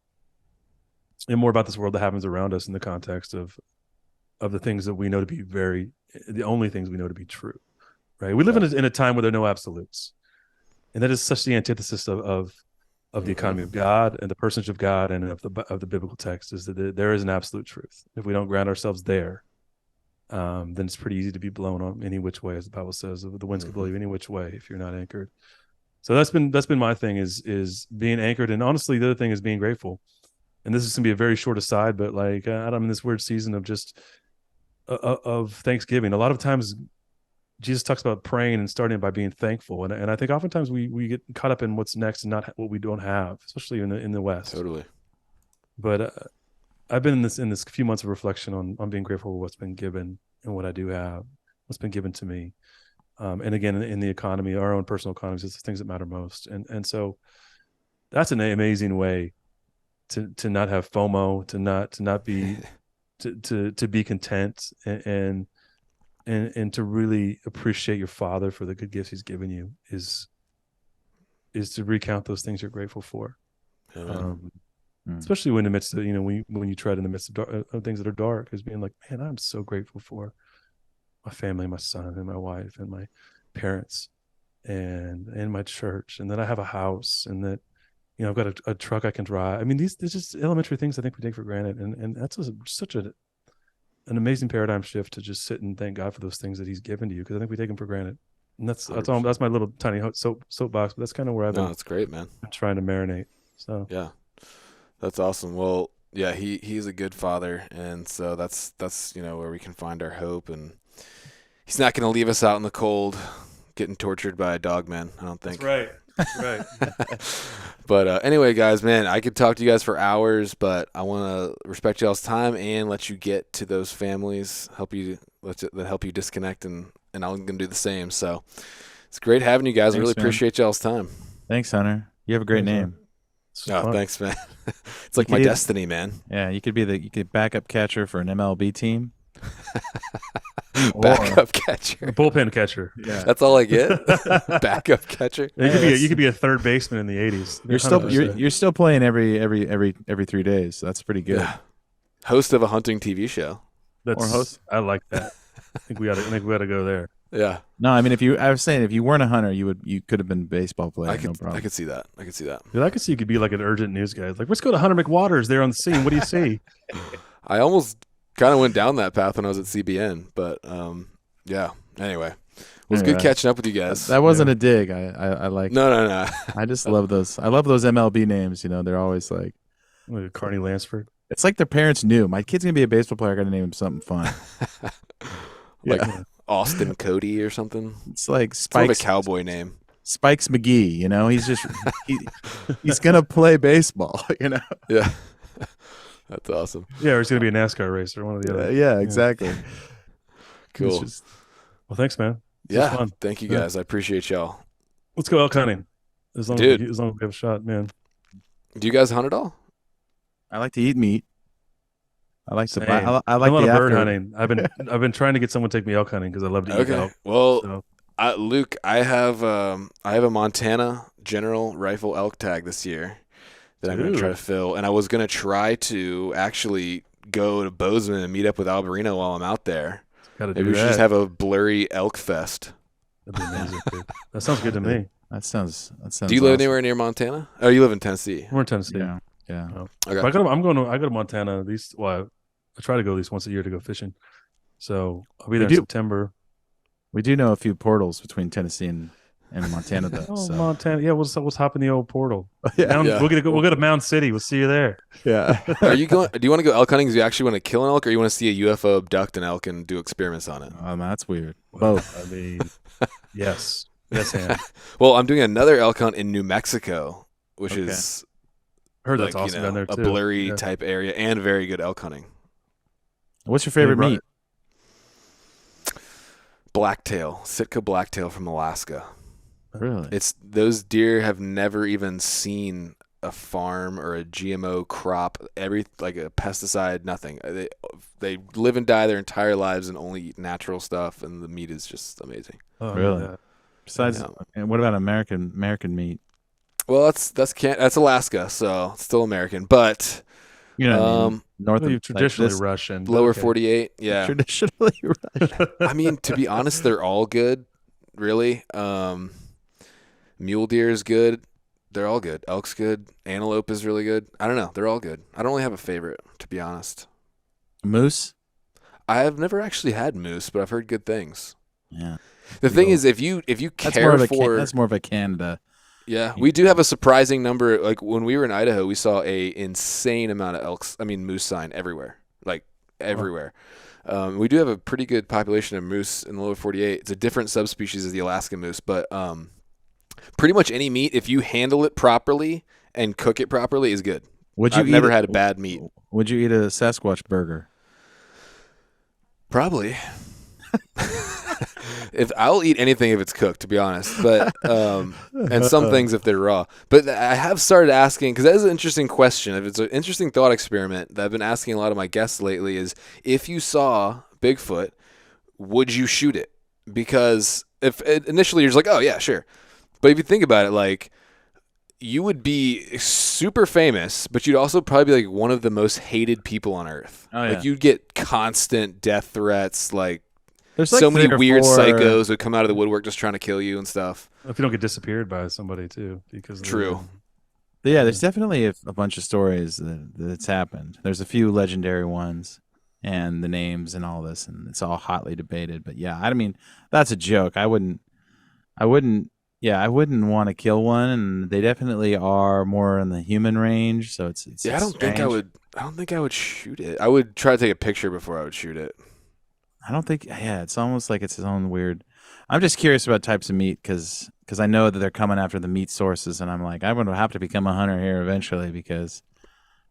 more about this world that happens around us in the context of the things that we know to be the only things we know to be true, right? We live in a time where there are no absolutes, and that is such the antithesis of the economy of God and the personage of God and of the biblical text, is that there is an absolute truth. If we don't ground ourselves there, then it's pretty easy to be blown on any which way, as the Bible says. The winds can blow you any which way if you're not anchored. So that's been my thing, is being anchored. And honestly, the other thing is being grateful. And this is gonna be a very short aside, but like I'm in this weird season of just of Thanksgiving. A lot of times Jesus talks about praying and starting by being thankful, and I think oftentimes we get caught up in what's next and not what we don't have, especially in the West. Totally. But I've been in this few months of reflection on being grateful for what's been given and what I do have, what's been given to me, and again in the economy, our own personal economies, it's the things that matter most, and so that's an amazing way to not have FOMO, to not be to be content and to really appreciate your Father for the good gifts He's given you, is to recount those things you're grateful for. Especially when in the midst of, when you tread in the midst of things that are dark, is being like, man, I'm so grateful for my family, my son and my wife and my parents and my church, and that I have a house, and that, I've got a truck I can drive. I mean, these just elementary things I think we take for granted. And that's such an amazing paradigm shift, to just sit and thank God for those things that He's given to you, because I think we take them for granted. And that's my little tiny soapbox, but that's kind of where I've been. No, that's great, man. Trying to marinate. So yeah, that's awesome. Well, yeah, he's a good father, and so that's where we can find our hope, and He's not going to leave us out in the cold, getting tortured by a dog man, I don't think. That's right. But anyway, guys, man, I could talk to you guys for hours, but I want to respect y'all's time and let you get to those families, help you disconnect, and I'm going to do the same. So it's great having you guys. I really appreciate y'all's time. Thanks, Hunter. You have a great name. Oh, thanks, man. It's like my destiny, man. Yeah, you could backup catcher for an MLB team. Backup catcher, bullpen catcher. Yeah, that's all I get. Backup catcher. You could be a third baseman in the 80s. You're still playing every 3 days. So that's pretty good. Yeah. Host of a hunting TV show. Or host. I like that. I think we got to go there. Yeah. No, I mean, I was saying, if you weren't a hunter, you could have been a baseball player. No problem. I could see that. Dude, I could see you could be like an urgent news guy. Like, let's go to Hunter McWaters there on the scene. What do you see? I almost kind of went down that path when I was at CBN, but yeah. Anyway, Well, it's good Yeah. catching up with you guys. That wasn't a dig. I like. No. I just love those. I love those MLB names. They're always like. Carney Lansford. It's like their parents knew my kid's gonna be a baseball player. I gotta name him something fun. Like Austin Cody or something. It's like It's more of a Spikes. cowboy name. Spikes McGee. He's just he's gonna play baseball. Yeah. That's awesome. Yeah, or he's going to be a NASCAR racer, one or the other. Yeah, exactly. Cool. It's just- Well, thanks, man. This was Yeah. fun. Thank you Yeah. guys. I appreciate y'all. Let's go elk hunting. As long Dude. as we have a shot, man. Do you guys hunt at all? I like to eat meat. I like to buy. Same. I like a lot the of bird after- hunting. I've been trying to get someone to take me elk hunting because I love to eat Okay. elk. Well, So, Luke, I have a Montana General Rifle elk tag this year that I'm going to try to fill, and I was going to try to actually go to Bozeman and meet up with Alberino while I'm out there. gotta do Maybe we should that. just have a blurry elk fest. That'd be amazing. Dude. That sounds good to me. That sounds. Do you live awesome. anywhere near Montana? Oh, you live in Tennessee. We're in Tennessee. Yeah. Yeah. Okay. But I go to Montana at least. Well, I try to go at least once a year to go fishing. So I'll be there in September. We do know a few portals between Tennessee and Montana, though. Oh, so. Montana. Yeah, we'll hop in the old portal. Yeah. Yeah. We'll go to Mound City. We'll see you there. Yeah. Are you going? Do you want to go elk hunting? Do you actually want to kill an elk, or you want to see a UFO abduct an elk and do experiments on it? That's weird. Well, Both. I mean, yes, and Well, I'm doing another elk hunt in New Mexico, which Okay. is heard that's like, awesome down there a too. blurry Yeah. type area and very good elk hunting. What's your favorite Right. meat? Blacktail, Sitka blacktail from Alaska. Really? It's those deer have never even seen a farm or a GMO crop, like a pesticide, nothing. They live and die their entire lives and only eat natural stuff, and the meat is just amazing. Oh, Really? yeah. Besides, Yeah. and what about American meat? Well, that's Alaska, so it's still American, but What I mean? North Well, of you're traditionally like this- Russian. but lower okay. 48, yeah. Traditionally Russian. I mean, to be honest, they're all good, really. Mule deer is good. They're all good. Elk's good. Antelope is really good. I don't know. They're all good. I don't really have a favorite, to be honest. Moose. I have never actually had moose, but I've heard good things. Yeah. The thing is, if you That's care for, that's more of a Canada. yeah, we do have a surprising number. Like when we were in Idaho, we saw a insane amount of moose sign everywhere, like everywhere. We do have a pretty good population of moose in the lower 48. It's a different subspecies of the Alaskan moose, but pretty much any meat, if you handle it properly and cook it properly, is good. I've never had a bad meat. Would you eat a Sasquatch burger? Probably. If I'll eat anything if it's cooked, to be honest, but and some things if they're raw. But I have started asking, because that is an interesting question. If it's an interesting thought experiment that I've been asking a lot of my guests lately is, if you saw Bigfoot, would you shoot it? Because if initially you're just like, oh yeah, sure, but if you think about it, like, you would be super famous, but you'd also probably be like one of the most hated people on earth. Oh, yeah. Like, you'd get constant death threats, like. There's So many 3 or weird 4 psychos would come out of the woodwork just trying to kill you and stuff. If you don't get disappeared by somebody too, because of True. Yeah, there's definitely a bunch of stories that's happened. There's a few legendary ones, and the names and all this, and it's all hotly debated. But yeah, I mean, that's a joke. I wouldn't want to kill one, and they definitely are more in the human range. So it's Yeah, I don't think I would shoot it. I would try to take a picture before I would shoot it. I don't think. Yeah, it's almost like it's its own weird. I'm just curious about types of meat because I know that they're coming after the meat sources, and I'm like, I'm going to have to become a hunter here eventually because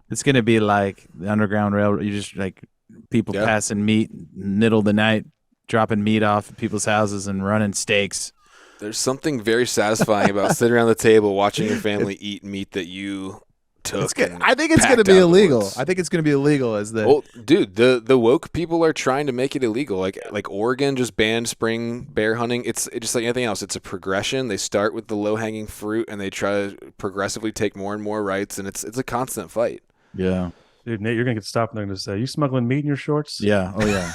it's going to be like the Underground Railroad. You just like people passing meat middle of the night, dropping meat off at people's houses and running steaks. There's something very satisfying about sitting around the table watching your family eat meat that you took. I think it's going to be illegal. I think it's going to be illegal as the. Well, dude, the woke people are trying to make it illegal. Like Oregon just banned spring bear hunting. It's just like anything else. It's a progression. They start with the low hanging fruit and they try to progressively take more and more rights, and it's a constant fight. Yeah. Dude, Nate, you're gonna get stopped and they're gonna say, "You smuggling meat in your shorts?" Yeah. Oh yeah.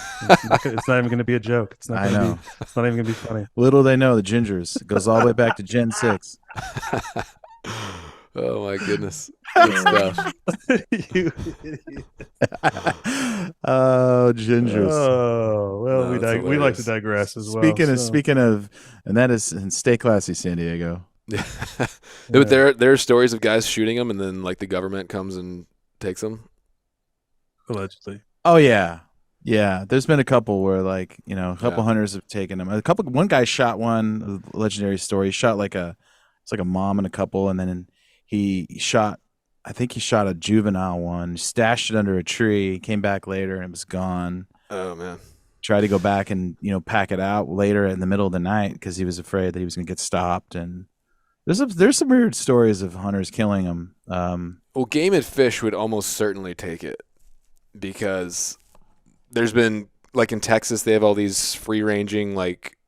It's not even gonna be a joke. It's not. I know. It's not even gonna be funny. Little they know the gingers goes all the way back to Gen 6. Oh my goodness. Good stuff. You idiot. Oh, gingers. Oh well, No, we that's we like to hilarious. digress as well. Speaking of, and that is stay classy, San Diego. Yeah. Yeah. But there are stories of guys shooting them, and then like the government comes and takes them. Allegedly. Oh yeah, yeah. There's been a couple where like a couple Yeah. hunters have taken them. One guy shot one, a legendary story. He shot it's like a mom and a couple, and then he shot. I think he shot a juvenile one, stashed it under a tree, came back later and it was gone. Oh man. Tried to go back and pack it out later in the middle of the night because he was afraid that he was going to get stopped. And there's some weird stories of hunters killing them. Well, Game and Fish would almost certainly take it because there's been like in Texas they have all these free ranging like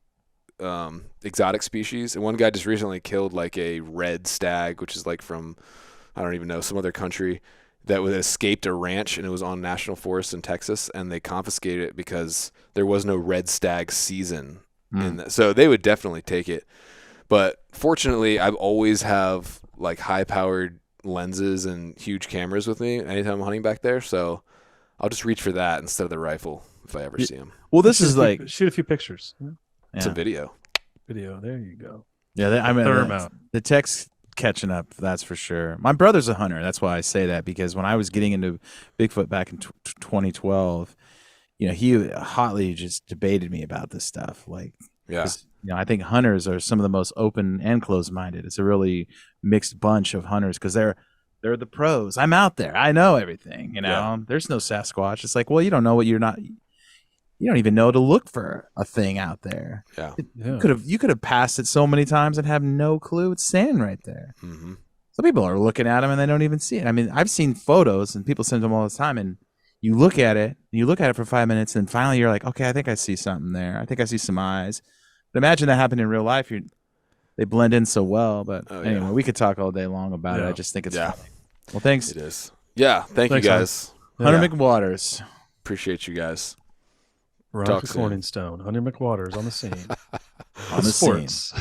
exotic species, and one guy just recently killed like a red stag, which is like from I don't even know some other country that was escaped a ranch, and it was on national forest in Texas, and they confiscated it because there was no red stag season in that. So they would definitely take it. But fortunately, I've always have like high powered lenses and huge cameras with me anytime I'm hunting back there, so I'll just reach for that instead of the rifle if I ever see them. Well, this is like shoot a few pictures. It's a video. Video. There you go. Yeah, I mean Thermount. the tech's catching up. That's for sure. My brother's a hunter. That's why I say that, because when I was getting into Bigfoot back in 2012, he hotly just debated me about this stuff. Like, Yeah. I think hunters are some of the most open and closed-minded. It's a really mixed bunch of hunters because they're the pros. I'm out there. I know everything. Yeah. There's no Sasquatch. It's like, well, you don't know what you're not. You don't even know to look for a thing out there. Yeah. Yeah. You could have passed it so many times and have no clue. It's sand right there. Mm-hmm. Some people are looking at them and they don't even see it. I mean, I've seen photos and people send them all the time, and you look at it for 5 minutes, and finally you're like, okay, I think I see something there. I think I see some eyes. But imagine that happened in real life. They blend in so well. But anyway, we could talk all day long about it. I just think it's funny. Well, thanks. It is. Yeah. Thanks you guys. Hunter Yeah. McWaters. Appreciate you guys. Veronica soon. Corningstone, Hunter McWaters on the scene. On the Sports.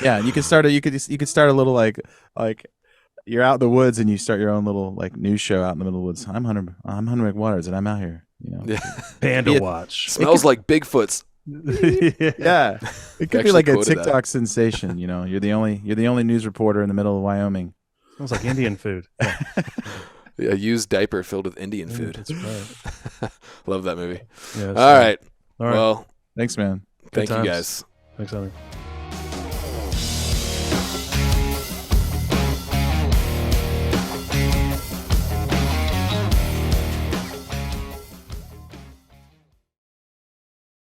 Yeah, and you could start a little like you're out in the woods and you start your own little like news show out in the middle of the woods. I'm Hunter McWaters and I'm out here. Yeah. Panda Watch. Smells like Bigfoot's. Yeah, it could be Actually like a quoted TikTok sensation. You're the only news reporter in the middle of Wyoming. Smells like Indian food. Yeah. A used diaper filled with Indian Yeah, food. that's right. Love that movie. Yeah, All right. All right. Well, Thanks, man. thank you times. guys. Thanks, Hunter.